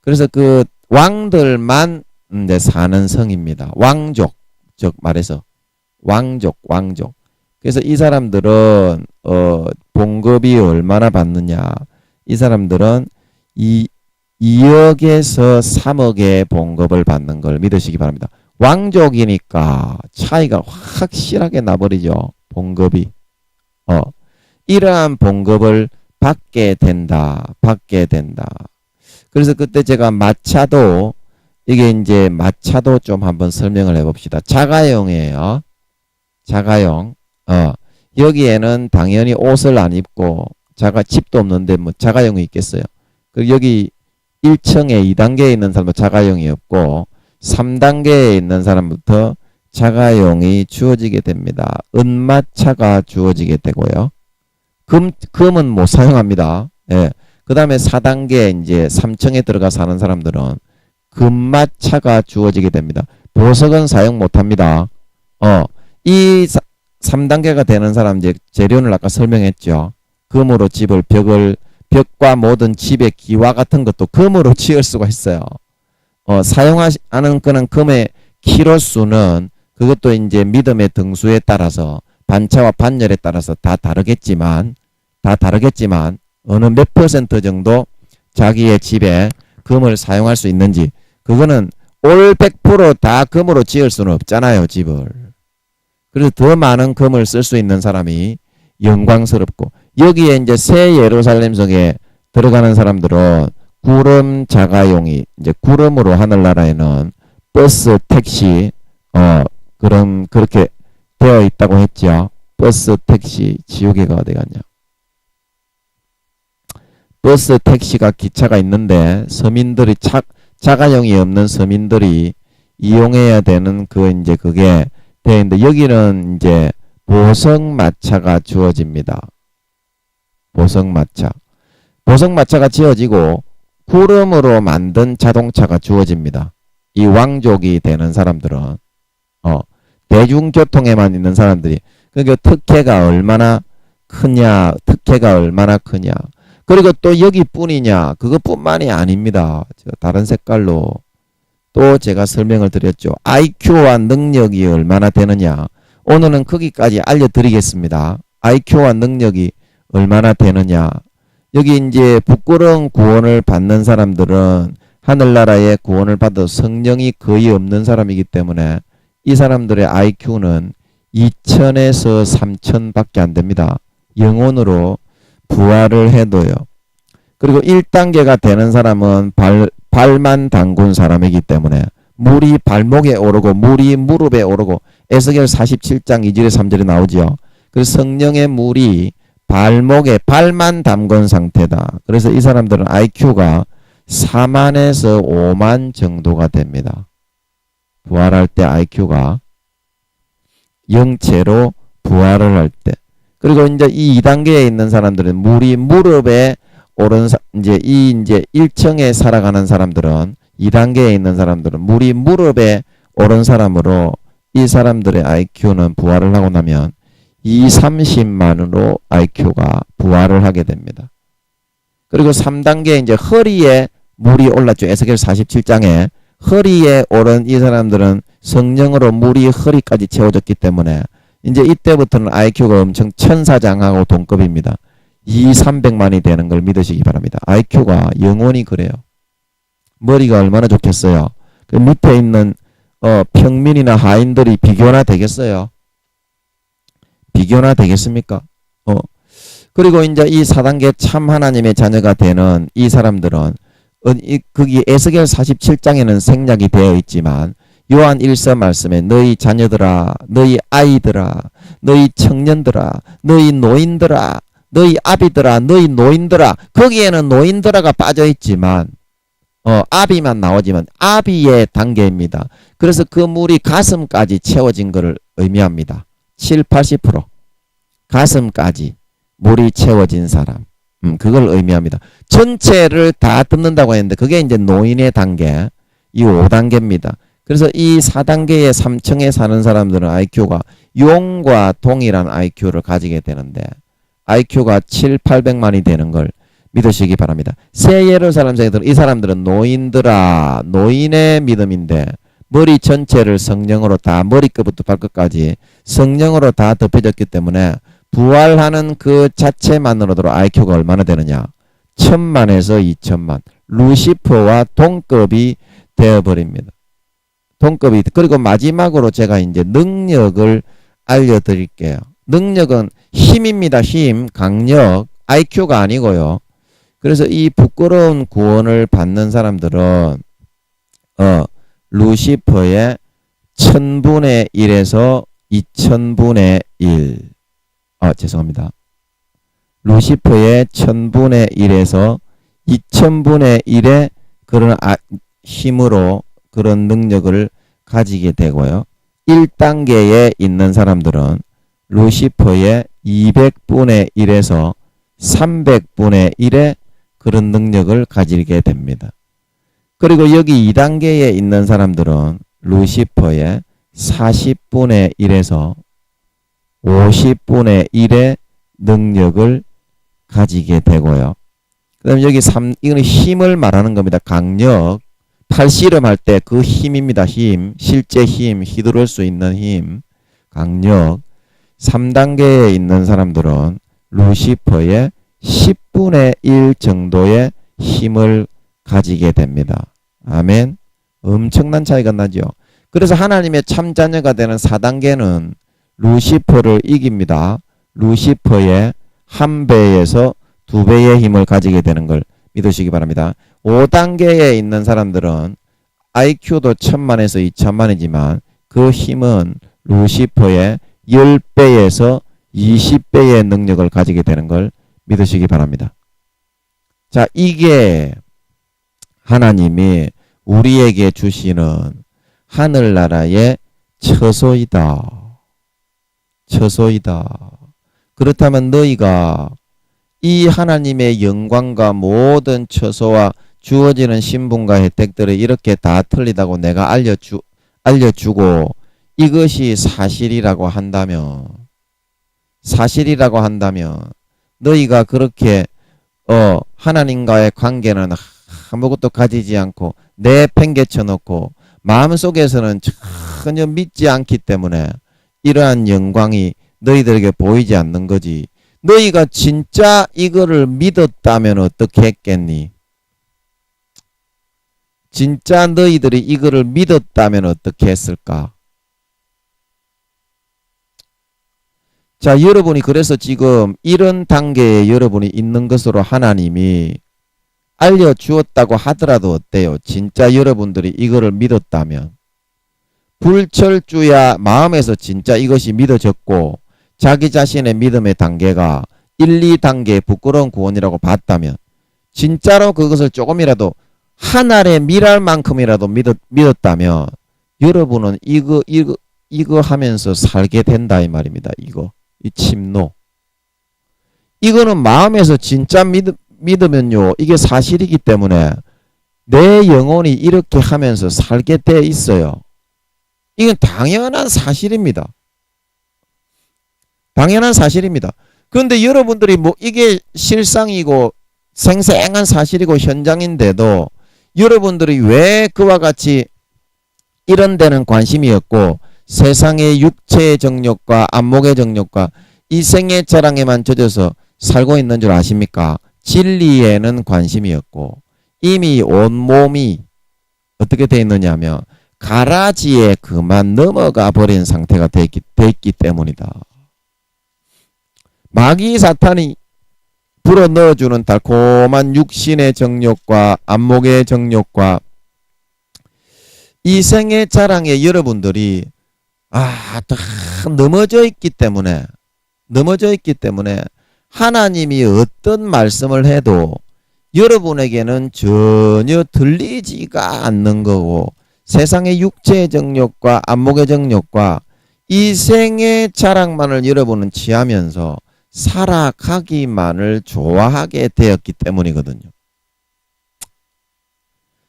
S1: 그래서 그 왕들만 이제 사는 성입니다. 왕족 즉 말해서 왕족. 그래서 이 사람들은 봉급이 얼마나 받느냐? 이 사람들은 2억에서 3억의 봉급을 받는 걸 믿으시기 바랍니다. 왕족이니까 차이가 확실하게 나버리죠. 봉급이. 이러한 봉급을 받게 된다. 그래서 그때 제가 마차도 이게 이제 마차도 좀 한번 설명을 해봅시다. 자가용이에요. 자가용. 여기에는 당연히 옷을 안 입고 집도 없는데 뭐 자가용이 있겠어요. 그리고 여기 1층에 2단계에 있는 사람은 자가용이 없고 3단계에 있는 사람부터 자가용이 주어지게 됩니다. 은마차가 주어지게 되고요. 금은 못 사용합니다. 예. 그 다음에 4단계 이제 3층에 들어가 사는 사람들은 금마차가 주어지게 됩니다. 보석은 사용 못 합니다. 이 3단계가 되는 사람 이제 재료는 아까 설명했죠. 금으로 집을 벽과 모든 집의 기와 같은 것도 금으로 지을 수가 있어요. 사용하는 거는 금의 키로수는 그것도 이제 믿음의 등수에 따라서 반차와 반열에 따라서 다 다르겠지만 어느 몇 퍼센트 정도 자기의 집에 금을 사용할 수 있는지 그거는 올 100% 다 금으로 지을 수는 없잖아요. 집을. 그래서 더 많은 금을 쓸 수 있는 사람이 영광스럽고 여기에 이제 새 예루살렘 성에 들어가는 사람들은 구름 자가용이 이제 구름으로 하늘나라에는 버스 택시 그렇게 되어 있다고 했죠. 버스 택시 지옥에가 어디 갔냐? 버스 택시가 기차가 있는데 서민들이 자가용이 없는 서민들이 이용해야 되는 이제 그게 되어 있는데 여기는 이제 보석마차가 주어집니다. 보석마차가 지어지고 구름으로 만든 자동차가 주어집니다. 이 왕족이 되는 사람들은 대중교통에만 있는 사람들이 그러니까 특혜가 얼마나 크냐. 그리고 또 여기뿐이냐. 그것뿐만이 아닙니다. 다른 색깔로 또 제가 설명을 드렸죠. IQ와 능력이 얼마나 되느냐. 오늘은 거기까지 알려드리겠습니다. IQ와 능력이 얼마나 되느냐. 여기 이제 부끄러운 구원을 받는 사람들은 하늘나라의 구원을 받아 성령이 거의 없는 사람이기 때문에 이 사람들의 IQ는 2000에서 3000밖에 안 됩니다. 영혼으로 부활을 해도요. 그리고 1단계가 되는 사람은 발만 담근 사람이기 때문에 물이 발목에 오르고 물이 무릎에 오르고 에스겔 47장 2절에 3절에 나오죠. 그래서 성령의 물이 발만 담근 상태다. 그래서 이 사람들은 IQ가 4만에서 5만 정도가 됩니다. 부활할 때 IQ가 영체로 부활을 할 때. 그리고 이제 이 2단계에 있는 사람들은 물이 무릎에 오른 이제 1층에 살아가는 사람들은 2단계에 있는 사람들은 물이 무릎에 오른 사람으로 이 사람들의 IQ는 부활을 하고 나면 30만으로 IQ가 부활을 하게 됩니다. 그리고 3단계 이제 허리에 물이 올랐죠. 에스겔 47장에 허리에 오른 이 사람들은 성령으로 물이 허리까지 채워졌기 때문에 이제 이때부터는 IQ가 엄청 천사장하고 동급입니다. 300만이 되는 걸 믿으시기 바랍니다. IQ가 영원히 그래요. 머리가 얼마나 좋겠어요. 그 밑에 있는 평민이나 하인들이 비교나 되겠어요? 비교나 되겠습니까? 그리고 이제 이 4단계 참 하나님의 자녀가 되는 이 사람들은 거기 에스겔 47장에는 생략이 되어 있지만 요한 1서 말씀에 너희 자녀들아, 너희 아이들아, 너희 청년들아, 너희 노인들아, 너희 아비들아, 너희 노인들아, 거기에는 노인들아가 빠져 있지만 아비만 나오지만 아비의 단계입니다. 그래서 그 물이 가슴까지 채워진 것을 의미합니다. 80% 가슴까지 물이 채워진 사람, 그걸 의미합니다. 전체를 다 뜯는다고 했는데 그게 이제 노인의 단계, 이 5단계입니다. 그래서 이 4단계의 3층에 사는 사람들은 IQ가 용과 동일한 IQ를 가지게 되는데 IQ가 800만이 되는 걸 믿으시기 바랍니다. 새 예루살렘 생들은 이 사람들은 노인들아, 노인의 믿음인데 머리 전체를 성령으로 다 머리끝부터 발끝까지 성령으로 다 덮여졌기 때문에 부활하는 그 자체만으로도 IQ가 얼마나 되느냐? 1000만에서 2000만. 루시퍼와 동급이 되어버립니다. 동급이. 그리고 마지막으로 제가 이제 능력을 알려드릴게요. 능력은 힘입니다. 힘, 강력, IQ가 아니고요. 그래서 이 부끄러운 구원을 받는 사람들은 루시퍼의 1000분의 1에서 2000분의 1. 죄송합니다. 루시퍼의 1000분의 1에서 2000분의 1의 그런 힘으로 그런 능력을 가지게 되고요. 1단계에 있는 사람들은 루시퍼의 200분의 1에서 300분의 1의 그런 능력을 가지게 됩니다. 그리고 여기 2단계에 있는 사람들은 루시퍼의 40분의 1에서 50분의 1의 능력을 가지게 되고요. 그 다음에 여기 이거는 힘을 말하는 겁니다. 강력. 팔씨름할 때 그 힘입니다. 힘. 실제 힘. 휘두를 수 있는 힘. 강력. 3단계에 있는 사람들은 루시퍼의 10분의 1 정도의 힘을 가지게 됩니다. 아멘. 엄청난 차이가 나죠. 그래서 하나님의 참자녀가 되는 4단계는 루시퍼를 이깁니다. 루시퍼의 1배에서 2배의 힘을 가지게 되는 걸 믿으시기 바랍니다. 5단계에 있는 사람들은 IQ도 1000만에서 2000만이지만 그 힘은 루시퍼의 10배에서 20배의 능력을 가지게 되는 걸 믿으시기 바랍니다. 자, 이게 하나님이 우리에게 주시는 하늘나라의 처소이다. 처소이다. 그렇다면 너희가 이 하나님의 영광과 모든 처소와 주어지는 신분과 혜택들을 이렇게 다 틀리다고 내가 알려주고 이것이 사실이라고 한다면 너희가 그렇게 하나님과의 관계는 아무것도 가지지 않고 내팽개쳐 놓고 마음속에서는 전혀 믿지 않기 때문에 이러한 영광이 너희들에게 보이지 않는 거지. 너희가 진짜 이거를 믿었다면 어떻게 했겠니? 진짜 너희들이 이거를 믿었다면 어떻게 했을까? 자, 여러분이 그래서 지금 이런 단계에 여러분이 있는 것으로 하나님이 알려주었다고 하더라도 어때요? 진짜 여러분들이 이거를 믿었다면 불철주야 마음에서 진짜 이것이 믿어졌고 자기 자신의 믿음의 단계가 1, 2단계의 부끄러운 구원이라고 봤다면 진짜로 그것을 조금이라도 한 알의 밀알만큼이라도 믿었다면 여러분은 이거 하면서 살게 된다 이 말입니다. 이 침노. 이거는 마음에서 진짜 믿으면요. 이게 사실이기 때문에 내 영혼이 이렇게 하면서 살게 돼 있어요. 이건 당연한 사실입니다. 당연한 사실입니다. 그런데 여러분들이 뭐 이게 실상이고 생생한 사실이고 현장인데도 여러분들이 왜 그와 같이 이런 데는 관심이 없고 세상의 육체의 정욕과 안목의 정욕과 이생의 자랑에만 젖어서 살고 있는 줄 아십니까? 진리에는 관심이 없고 이미 온몸이 어떻게 되어 있느냐 하면 가라지에 그만 넘어가 버린 상태가 돼 있기 때문이다. 마귀 사탄이 불어넣어주는 달콤한 육신의 정욕과 안목의 정욕과 이생의 자랑에 여러분들이 다 넘어져 있기 때문에 하나님이 어떤 말씀을 해도 여러분에게는 전혀 들리지가 않는 거고 세상의 육체의 정욕과 안목의 정욕과 이생의 자랑만을 여러분은 취하면서 살아가기만을 좋아하게 되었기 때문이거든요.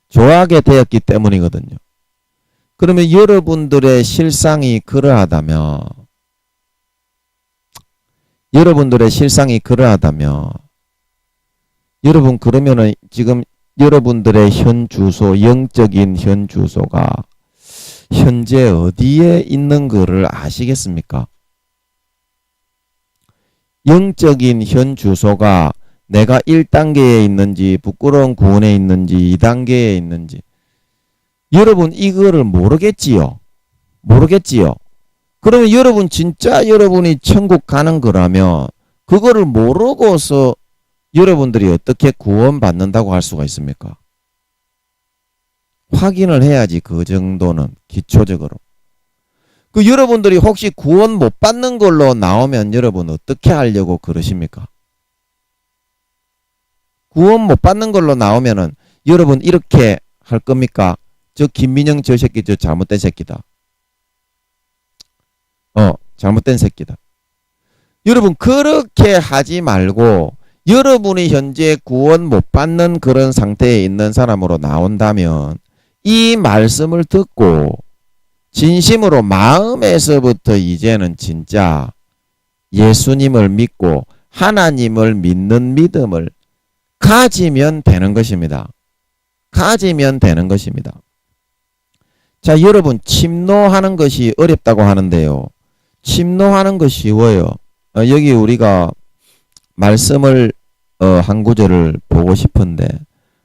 S1: 좋아하게 되었기 때문이거든요. 그러면 여러분들의 실상이 그러하다면 여러분 그러면은 지금 여러분들의 현 주소, 영적인 현 주소가 현재 어디에 있는 거를 아시겠습니까? 영적인 현 주소가 내가 1단계에 있는지 부끄러운 구원에 있는지 2단계에 있는지 여러분 이거를 모르겠지요. 그러면 여러분 진짜 여러분이 천국 가는 거라면 그거를 모르고서 여러분들이 어떻게 구원받는다고 할 수가 있습니까? 확인을 해야지. 그 정도는 기초적으로. 그 여러분들이 혹시 구원 못 받는 걸로 나오면 여러분 어떻게 하려고 그러십니까? 구원 못 받는 걸로 나오면은 여러분 이렇게 할 겁니까? 저 김민영 저 새끼 저 잘못된 새끼다. 잘못된 새끼다. 여러분 그렇게 하지 말고 여러분이 현재 구원 못 받는 그런 상태에 있는 사람으로 나온다면 이 말씀을 듣고 진심으로 마음에서부터 이제는 진짜 예수님을 믿고 하나님을 믿는 믿음을 가지면 되는 것입니다. 자, 여러분 침노하는 것이 어렵다고 하는데요. 침노하는 거 쉬워요. 여기 우리가 말씀을 한 구절을 보고 싶은데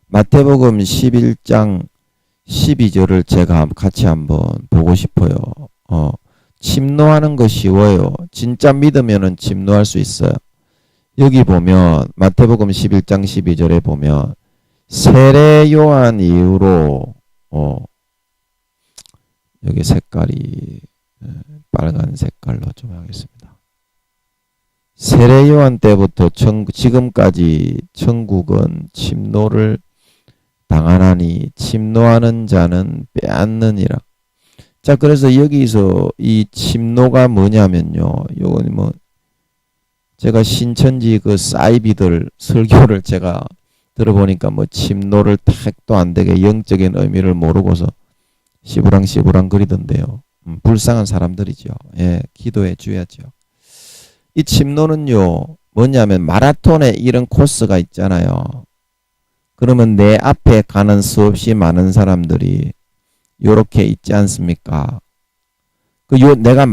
S1: 마태복음 11장 12절을 제가 같이 한번 보고 싶어요. 침노하는 거 쉬워요. 진짜 믿으면은 침노할 수 있어요. 여기 보면 마태복음 11장 12절에 보면 세례 요한 이후로 여기 색깔이 빨간 색깔로 좀 하겠습니다. 세례 요한 때부터 지금까지 천국은 침노를 당하나니 침노하는 자는 빼앗느니라. 자, 그래서 여기서 이 침노가 뭐냐면요. 요건 뭐 제가 신천지 그 사이비들 설교를 제가 들어보니까 뭐 침노를 택도 안 되게 영적인 의미를 모르고서 시부랑 거리던데요. 불쌍한 사람들이죠. 예, 기도해 줘야죠. 이 침노는요, 뭐냐면 마라톤에 이런 코스가 있잖아요. 그러면 내 앞에 가는 수없이 많은 사람들이 요렇게 있지 않습니까? 내가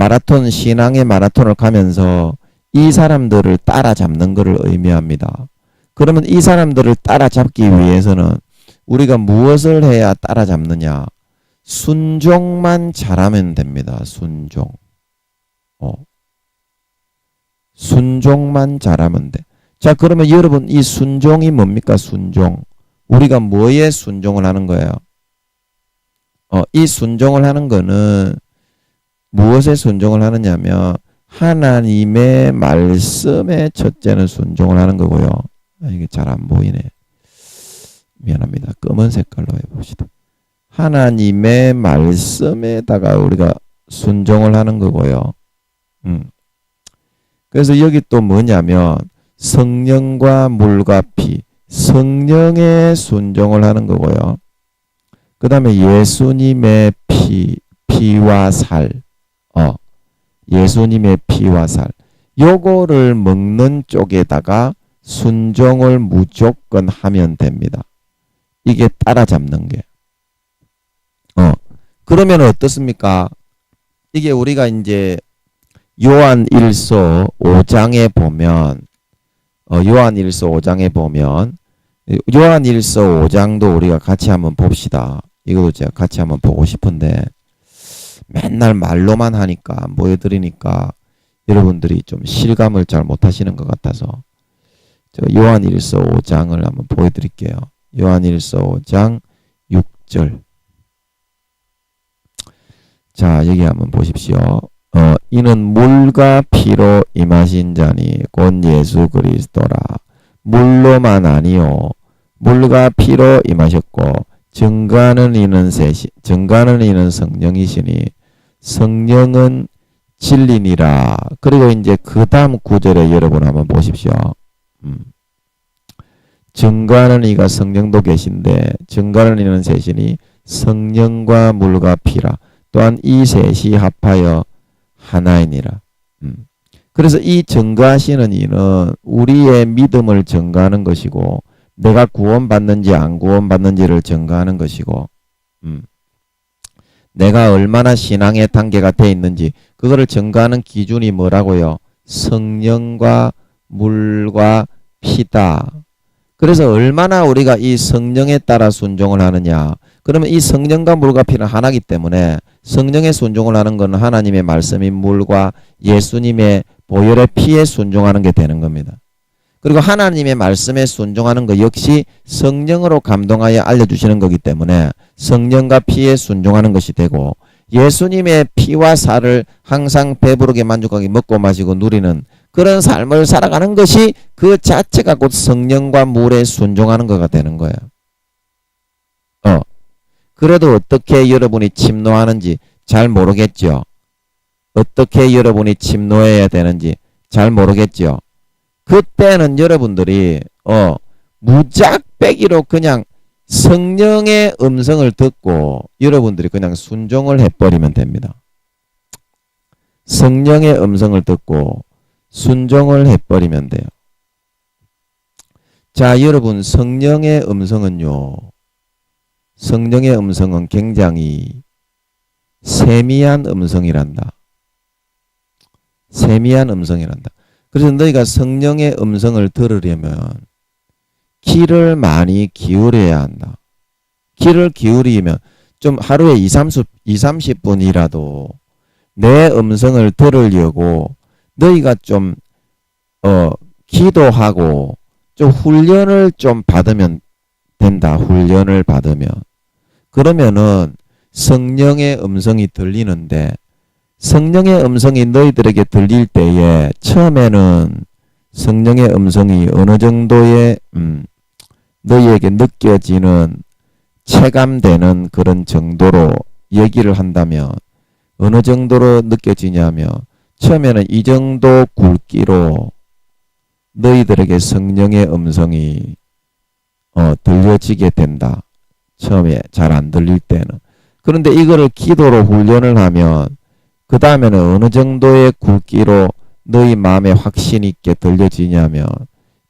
S1: 신앙의 마라톤을 가면서 이 사람들을 따라잡는 것을 의미합니다. 그러면 이 사람들을 따라잡기 위해서는 우리가 무엇을 해야 따라잡느냐? 순종만 잘하면 됩니다. 순종만 잘하면 돼. 자, 그러면 여러분 이 순종이 뭡니까? 순종. 우리가 뭐에 순종을 하는 거예요? 이 순종을 하는 거는 무엇에 순종을 하느냐면 하나님의 말씀에 첫째는 순종을 하는 거고요. 이게 잘 안 보이네. 미안합니다. 검은 색깔로 해봅시다. 하나님의 말씀에다가 우리가 순종을 하는 거고요. 그래서 여기 또 뭐냐면 성령과 물과 피, 성령에 순종을 하는 거고요. 그 다음에 예수님의 피와 살, 예수님의 피와 살, 요거를 먹는 쪽에다가 순종을 무조건 하면 됩니다. 이게 따라잡는 게. 그러면 어떻습니까? 이게 우리가 이제 요한 1서 5장에 보면, 요한 1서 5장에 보면, 요한 1서 5장도 우리가 같이 한번 봅시다. 이것도 제가 같이 한번 보고 싶은데, 맨날 말로만 하니까, 보여드리니까, 여러분들이 좀 실감을 잘 못하시는 것 같아서, 제가 요한 1서 5장을 한번 보여드릴게요. 요한 1서 5장 6절. 자, 여기 한번 보십시오. 이는 물과 피로 임하신 자니 곧 예수 그리스도라. 물로만 아니요 물과 피로 임하셨고 증거하는 이는 성령이시니 성령은 진리니라. 그리고 이제 그 다음 구절에 여러분 한번 보십시오. 증거하는 이가 성령도 계신데 증거하는 이는 셋이니 성령과 물과 피라. 또한 이 셋이 합하여 하나이니라. 그래서 이 증거하시는 이는 우리의 믿음을 증거하는 것이고 내가 구원받는지 안 구원받는지를 증거하는 것이고 내가 얼마나 신앙의 단계가 돼 있는지 그거를 증거하는 기준이 뭐라고요? 성령과 물과 피다. 그래서 얼마나 우리가 이 성령에 따라 순종을 하느냐. 그러면 이 성령과 물과 피는 하나이기 때문에 성령에 순종을 하는 것은 하나님의 말씀인 물과 예수님의 보혈의 피에 순종하는 게 되는 겁니다. 그리고 하나님의 말씀에 순종하는 것 역시 성령으로 감동하여 알려주시는 거기 때문에 성령과 피에 순종하는 것이 되고 예수님의 피와 살을 항상 배부르게 만족하게 먹고 마시고 누리는 그런 삶을 살아가는 것이 그 자체가 곧 성령과 물에 순종하는 거가 되는 거예요. 그래도 어떻게 여러분이 침노하는지 잘 모르겠죠. 어떻게 여러분이 침노해야 되는지 잘 모르겠죠. 그때는 여러분들이 무작배기로 그냥 성령의 음성을 듣고 여러분들이 그냥 순종을 해버리면 됩니다. 성령의 음성을 듣고 순종을 해버리면 돼요. 자, 여러분 성령의 음성은요. 성령의 음성은 굉장히 세미한 음성이란다. 세미한 음성이란다. 그래서 너희가 성령의 음성을 들으려면 귀를 많이 기울여야 한다. 귀를 기울이면 좀 하루에 30분이라도 내 음성을 들으려고 너희가 좀 기도하고 좀 훈련을 좀 받으면 된다. 훈련을 받으면. 그러면은 성령의 음성이 들리는데 성령의 음성이 너희들에게 들릴 때에 처음에는 성령의 음성이 어느 정도의 너희에게 느껴지는 체감되는 그런 정도로 얘기를 한다면 어느 정도로 느껴지냐면 처음에는 이 정도 굵기로 너희들에게 성령의 음성이 들려지게 된다. 처음에 잘 안 들릴 때는. 그런데 이거를 기도로 훈련을 하면 그 다음에는 어느 정도의 굵기로 너희 마음에 확신 있게 들려지냐면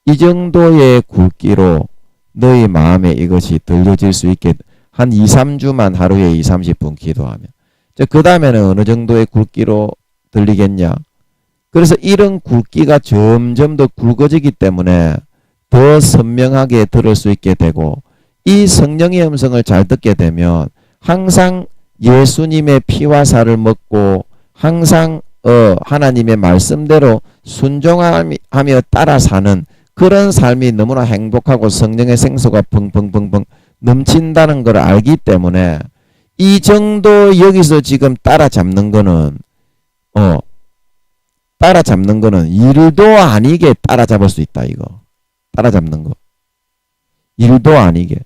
S1: 이 정도의 굵기로 너희 마음에 이것이 들려질 수 있게 한 2, 3주만 하루에 2, 30분 기도하면 그 다음에는 어느 정도의 굵기로 들리겠냐. 그래서 이런 굵기가 점점 더 굵어지기 때문에 더 선명하게 들을 수 있게 되고 이 성령의 음성을 잘 듣게 되면 항상 예수님의 피와 살을 먹고 항상 하나님의 말씀대로 순종하며 따라 사는 그런 삶이 너무나 행복하고 성령의 생수가 펑펑펑펑 넘친다는 걸 알기 때문에 이 정도 여기서 지금 따라잡는 거는 따라잡는 거는 일도 아니게 따라잡을 수 있다. 이거 따라잡는 거 일도 아니게.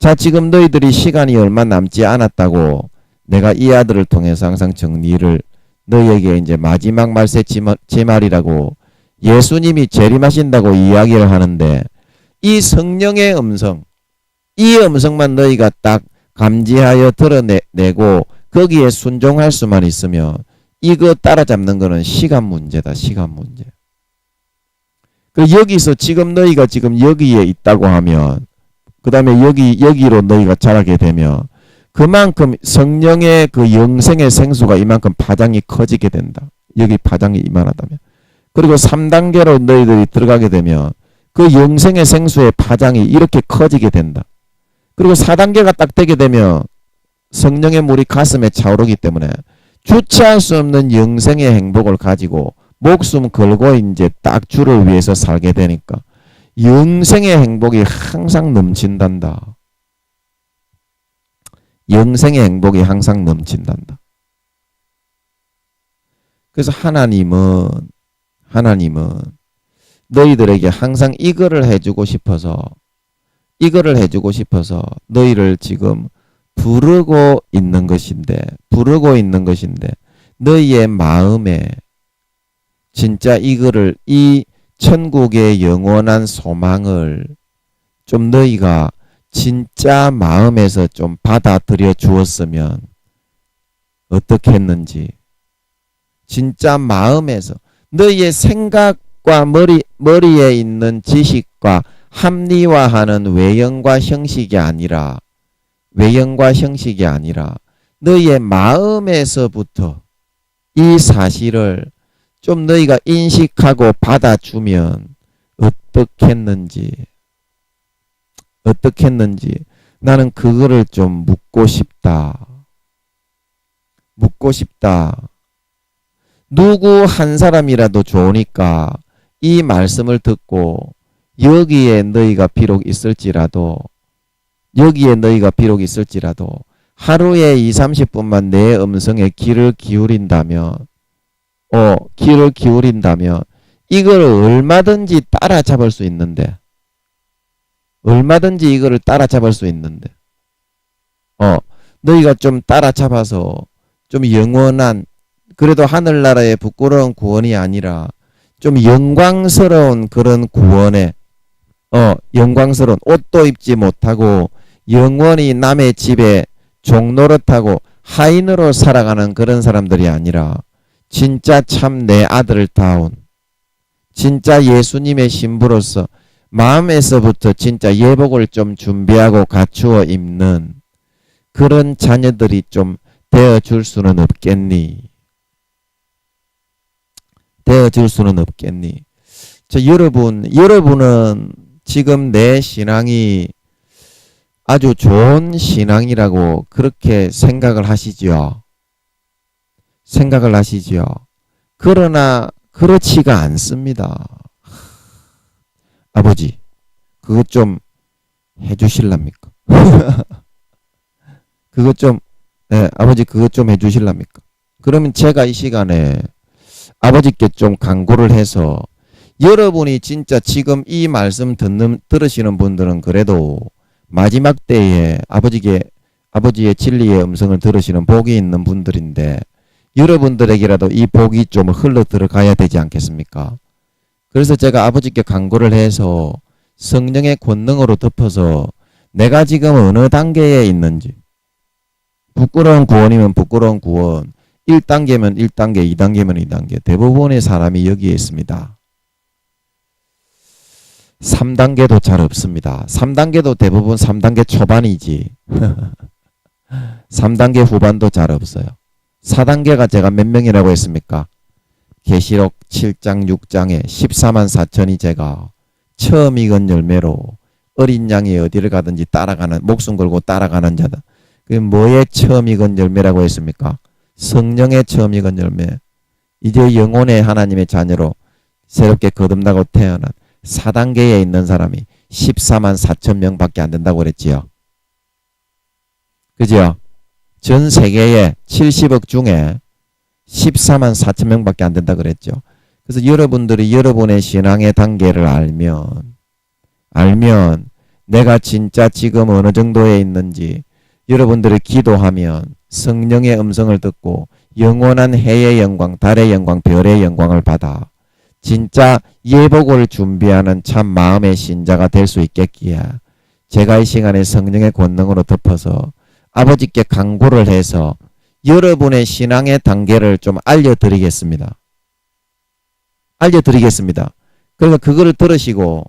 S1: 자, 지금 너희들이 시간이 얼마 남지 않았다고 내가 이 아들을 통해서 항상 정리를 너희에게 이제 마지막 말세 제 말이라고 예수님이 재림하신다고 이야기를 하는데 이 성령의 음성, 이 음성만 너희가 딱 감지하여 드러내고 거기에 순종할 수만 있으면 이거 따라잡는 거는 시간 문제다. 시간 문제. 그 여기서 지금 너희가 지금 여기에 있다고 하면 그 다음에 여기로 너희가 자라게 되면 그만큼 성령의 그 영생의 생수가 이만큼 파장이 커지게 된다. 여기 파장이 이만하다면. 그리고 3단계로 너희들이 들어가게 되면 그 영생의 생수의 파장이 이렇게 커지게 된다. 그리고 4단계가 딱 되게 되면 성령의 물이 가슴에 차오르기 때문에 주체할 수 없는 영생의 행복을 가지고 목숨 걸고 이제 딱 주를 위해서 살게 되니까 영생의 행복이 항상 넘친단다. 영생의 행복이 항상 넘친단다. 그래서 하나님은 너희들에게 항상 이거를 해주고 싶어서 너희를 지금 부르고 있는 것인데 너희의 마음에 진짜 이거를 이 천국의 영원한 소망을 좀 너희가 진짜 마음에서 좀 받아들여 주었으면 어떻게 했는지 진짜 마음에서 너희의 생각과 머리에 있는 지식과 합리화하는 외형과 형식이 아니라 너희의 마음에서부터 이 사실을 좀 너희가 인식하고 받아주면 어떻겠는지 나는 그거를 좀 묻고 싶다. 누구 한 사람이라도 좋으니까 이 말씀을 듣고 여기에 너희가 비록 있을지라도 하루에 20-30분만 내 음성에 귀를 기울인다면 이걸 얼마든지 따라잡을 수 있는데 너희가 좀 따라잡아서 좀 영원한 그래도 하늘나라의 부끄러운 구원이 아니라 좀 영광스러운 그런 구원에 영광스러운 옷도 입지 못하고 영원히 남의 집에 종노릇하고 하인으로 살아가는 그런 사람들이 아니라 진짜 참 내 아들다운 진짜 예수님의 신부로서 마음에서부터 진짜 예복을 좀 준비하고 갖추어 입는 그런 자녀들이 좀 되어줄 수는 없겠니? 여러분은 지금 내 신앙이 아주 좋은 신앙이라고 그렇게 생각을 하시지요. 그러나 그렇지가 않습니다. 아버지, 그것 좀 해주실랍니까? 아버지 그것 좀 해주실랍니까? 그러면 제가 이 시간에 아버지께 좀 강구를 해서 여러분이 진짜 지금 이 말씀 들으시는 분들은 그래도 마지막 때에 아버지의 진리의 음성을 들으시는 복이 있는 분들인데 여러분들에게라도 이 복이 좀 흘러 들어가야 되지 않겠습니까? 그래서 제가 아버지께 강구를 해서 성령의 권능으로 덮어서 내가 지금 어느 단계에 있는지 부끄러운 구원이면 부끄러운 구원 1단계면 1단계, 2단계면 2단계 대부분의 사람이 여기에 있습니다. 3단계도 잘 없습니다. 3단계도 대부분 3단계 초반이지 3단계 후반도 잘 없어요. 4단계가 제가 몇 명이라고 했습니까? 계시록 7장 6장에 14만 4천이 제가 처음 익은 열매로 어린 양이 어디를 가든지 따라가는 목숨 걸고 따라가는 자다. 그게 뭐의 처음 익은 열매라고 했습니까? 성령의 처음 익은 열매. 이제 영혼의 하나님의 자녀로 새롭게 거듭나고 태어난 4단계에 있는 사람이 14만 4천 명밖에 안 된다고 그랬지요. 그죠? 전 세계에 70억 중에 14만 4천 명밖에 안 된다 그랬죠. 그래서 여러분들이 여러분의 신앙의 단계를 알면 내가 진짜 지금 어느 정도에 있는지 여러분들이 기도하면 성령의 음성을 듣고 영원한 해의 영광, 달의 영광, 별의 영광을 받아 진짜 예복을 준비하는 참 마음의 신자가 될 수 있겠기에 제가 이 시간에 성령의 권능으로 덮어서 아버지께 간구를 해서 여러분의 신앙의 단계를 좀 알려드리겠습니다. 그러니까 그거를 들으시고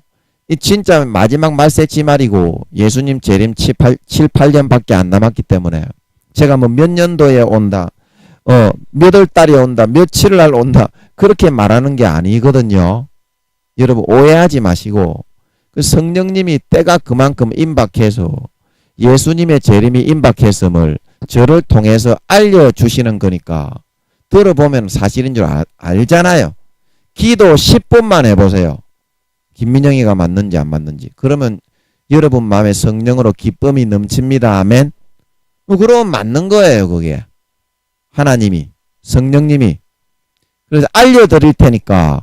S1: 이 진짜 마지막 말세지 말이고 예수님 재림 7, 8년밖에 안 남았기 때문에 제가 뭐 몇 년도에 온다, 몇 월 달에 온다, 며칠 날 온다 그렇게 말하는 게 아니거든요. 여러분 오해하지 마시고 그 성령님이 때가 그만큼 임박해서 예수님의 재림이 임박했음을 저를 통해서 알려주시는 거니까 들어보면 사실인 줄 알잖아요. 기도 10분만 해보세요. 김민영이가 맞는지 안 맞는지. 그러면 여러분 마음에 성령으로 기쁨이 넘칩니다. 아멘. 그러면 맞는 거예요. 그게 하나님이 성령님이. 그래서 알려드릴 테니까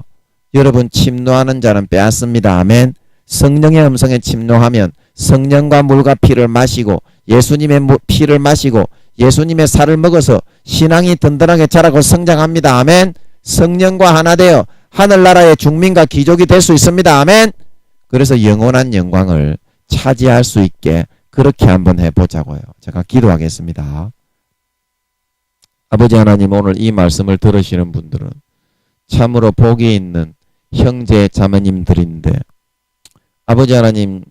S1: 여러분 침노하는 자는 빼앗습니다. 아멘. 성령의 음성에 침노하면 성령과 물과 피를 마시고 예수님의 피를 마시고 예수님의 살을 먹어서 신앙이 든든하게 자라고 성장합니다. 아멘. 성령과 하나 되어 하늘나라의 중민과 귀족이 될 수 있습니다. 아멘. 그래서 영원한 영광을 차지할 수 있게 그렇게 한번 해보자고요. 제가 기도하겠습니다. 아버지 하나님, 오늘 이 말씀을 들으시는 분들은 참으로 복이 있는 형제 자매님들인데 아버지 하나님,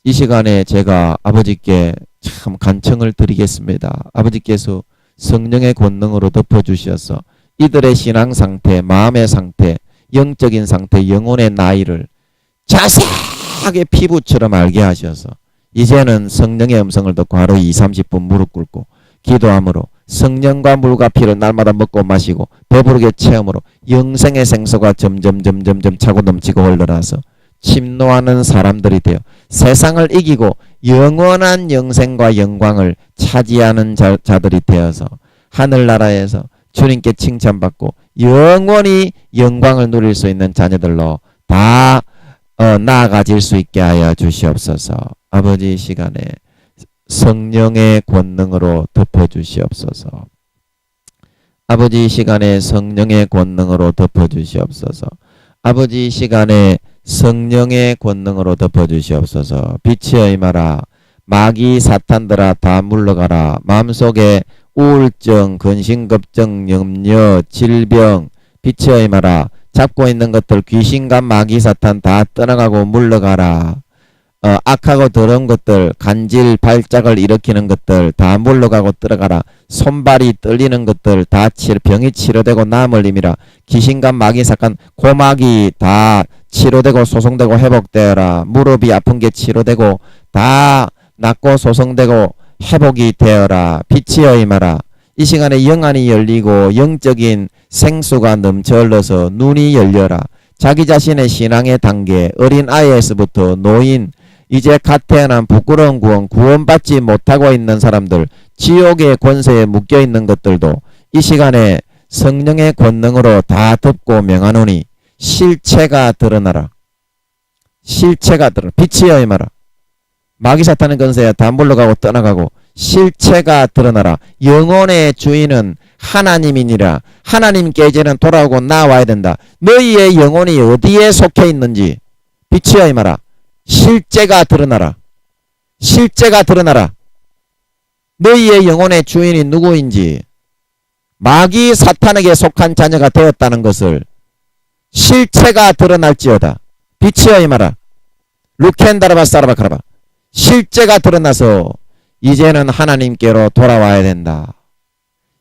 S1: 이 시간에 제가 아버지께 참 간청을 드리겠습니다. 아버지께서 성령의 권능으로 덮어주셔서 이들의 신앙 상태, 마음의 상태, 영적인 상태, 영혼의 나이를 자세하게 피부처럼 알게 하셔서 이제는 성령의 음성을 듣고 하루 20-30분 무릎 꿇고 기도함으로 성령과 물과 피를 날마다 먹고 마시고 배부르게 체험으로 영생의 생수가 점점 차고 넘치고 흘러나서 침노하는 사람들이 되어 세상을 이기고 영원한 영생과 영광을 차지하는 자들이 되어서 하늘나라에서 주님께 칭찬받고 영원히 영광을 누릴 수 있는 자녀들로 다 나아가질 수 있게 하여 주시옵소서. 아버지, 시간에 성령의 권능으로 덮어주시옵소서. 아버지, 시간에 성령의 권능으로 덮어주시옵소서. 아버지, 시간에 성령의 권능으로 덮어주시옵소서. 빛이여 임하라. 마귀 사탄들아 다 물러가라. 마음속에 우울증, 근심걱정, 염려, 질병, 빛이여 임하라. 잡고 있는 것들 귀신과 마귀 사탄 다 떠나가고 물러가라. 악하고 더러운 것들, 간질, 발작을 일으키는 것들 다 물러가고 들어가라. 손발이 떨리는 것들 다 병이 치료되고 나음을 임이라. 귀신과 마귀 사탄, 고막이 다 치료되고 소송되고 회복되어라. 무릎이 아픈 게 치료되고 다 낫고 소송되고 회복이 되어라. 빛이여 임하라. 이 시간에 영안이 열리고 영적인 생수가 넘쳐 흘러서 눈이 열려라. 자기 자신의 신앙의 단계, 어린아이에서부터 노인, 이제 갓 태어난 부끄러운 구원받지 못하고 있는 사람들, 지옥의 권세에 묶여있는 것들도 이 시간에 성령의 권능으로 다 덮고 명하노니 실체가 드러나라. 실체가 드러나. 빛이여 임하라. 마귀 사탄의 권세에 다 물러가고 떠나가고 실체가 드러나라. 영혼의 주인은 하나님이니라. 하나님께 이제는 돌아오고 나와야 된다. 너희의 영혼이 어디에 속해 있는지 빛이여 임하라. 실제가 드러나라. 실제가 드러나라. 너희의 영혼의 주인이 누구인지, 마귀 사탄에게 속한 자녀가 되었다는 것을 실체가 드러날지어다. 빛이여 임하라. 루켄다라바 사라바카라바. 실제가 드러나서 이제는 하나님께로 돌아와야 된다.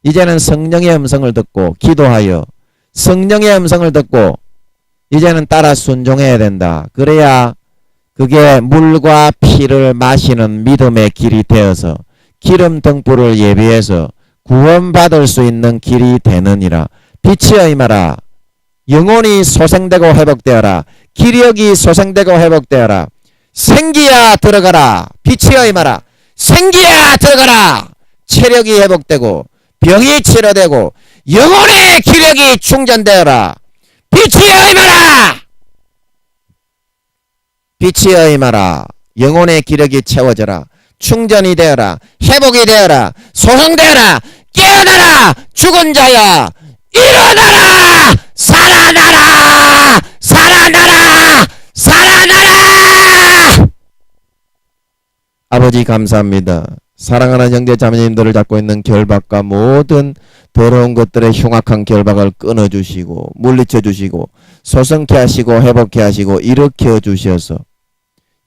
S1: 이제는 성령의 음성을 듣고 기도하여 성령의 음성을 듣고 이제는 따라 순종해야 된다. 그래야 그게 물과 피를 마시는 믿음의 길이 되어서 기름 등불을 예비해서 구원받을 수 있는 길이 되느니라. 빛이여 임하라. 영혼이 소생되고 회복되어라. 기력이 소생되고 회복되어라. 생기야 들어가라. 빛이여 임하라. 생기야 들어가라. 체력이 회복되고 병이 치료되고 영혼의 기력이 충전되어라. 빛이여 임하라. 빛이여 임하라. 영혼의 기력이 채워져라. 충전이 되어라. 회복이 되어라. 소성되어라. 깨어나라. 죽은 자야 일어나라. 살아나라. 살아나라. 살아나라. 아버지 감사합니다. 사랑하는 형제 자매님들을 잡고 있는 결박과 모든 더러운 것들의 흉악한 결박을 끊어주시고 물리쳐주시고 소성케 하시고 회복케 하시고 일으켜 주셔서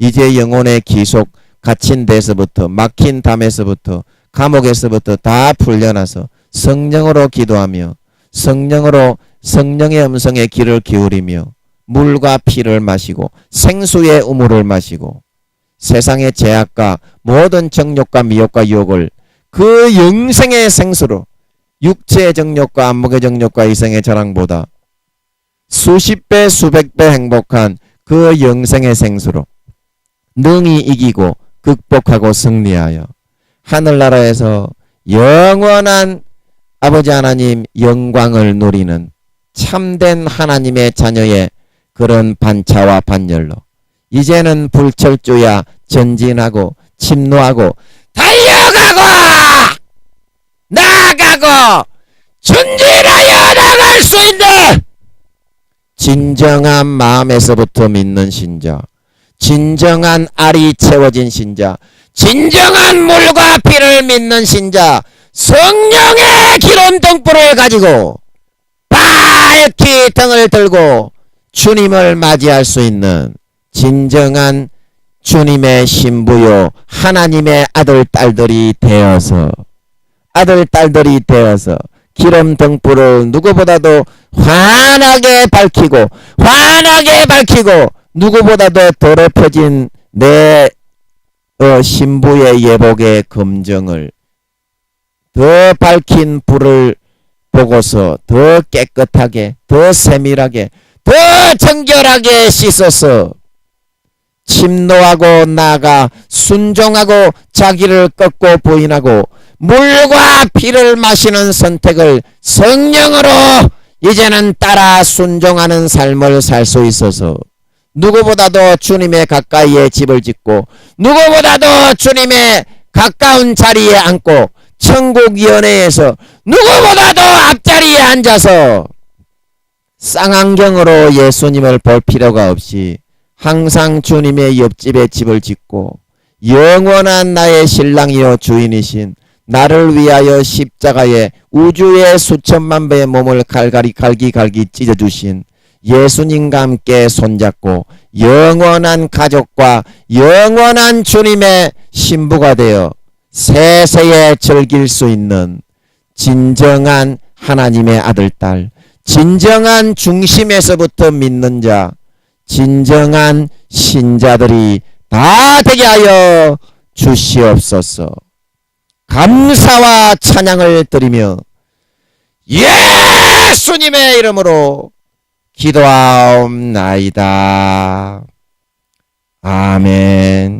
S1: 이제 영혼의 기속 갇힌 데서부터 막힌 담에서부터 감옥에서부터 다 풀려나서 성령으로 기도하며 성령의 음성에 귀를 기울이며 물과 피를 마시고 생수의 우물을 마시고 세상의 죄악과 모든 정욕과 미혹과 유혹을 그 영생의 생수로 육체의 정욕과 안목의 정욕과 이생의 자랑보다 수십 배 수백 배 행복한 그 영생의 생수로 능히 이기고 극복하고 승리하여 하늘나라에서 영원한 아버지 하나님 영광을 누리는 참된 하나님의 자녀의 그런 반차와 반열로 이제는 불철주야 전진하고 침노하고 달려가고 나아가고 전진하여 나갈 수 있는 진정한 마음에서부터 믿는 신자, 진정한 알이 채워진 신자, 진정한 물과 피를 믿는 신자, 성령의 기름 등불을 가지고 밝히 등을 들고 주님을 맞이할 수 있는 진정한 주님의 신부요 하나님의 아들 딸들이 되어서 기름 등불을 누구보다도 환하게 밝히고 누구보다도 더럽혀진 내 신부의 예복의 검정을 더 밝힌 불을 보고서 더 깨끗하게 더 세밀하게 더 정결하게 씻어서 침노하고 나아가 순종하고 자기를 꺾고 부인하고 물과 피를 마시는 선택을 성령으로 이제는 따라 순종하는 삶을 살 수 있어서 누구보다도 주님의 가까이에 집을 짓고 누구보다도 주님의 가까운 자리에 앉고 천국위원회에서 누구보다도 앞자리에 앉아서 쌍안경으로 예수님을 볼 필요가 없이 항상 주님의 옆집에 집을 짓고 영원한 나의 신랑이요 주인이신 나를 위하여 십자가에 우주의 수천만 배의 몸을 갈기 찢어주신 예수님과 함께 손잡고 영원한 가족과 영원한 주님의 신부가 되어 세세에 즐길 수 있는 진정한 하나님의 아들딸, 진정한 중심에서부터 믿는 자, 진정한 신자들이 다 되게 하여 주시옵소서. 감사와 찬양을 드리며 예수님의 이름으로 기도하옵나이다. 아멘.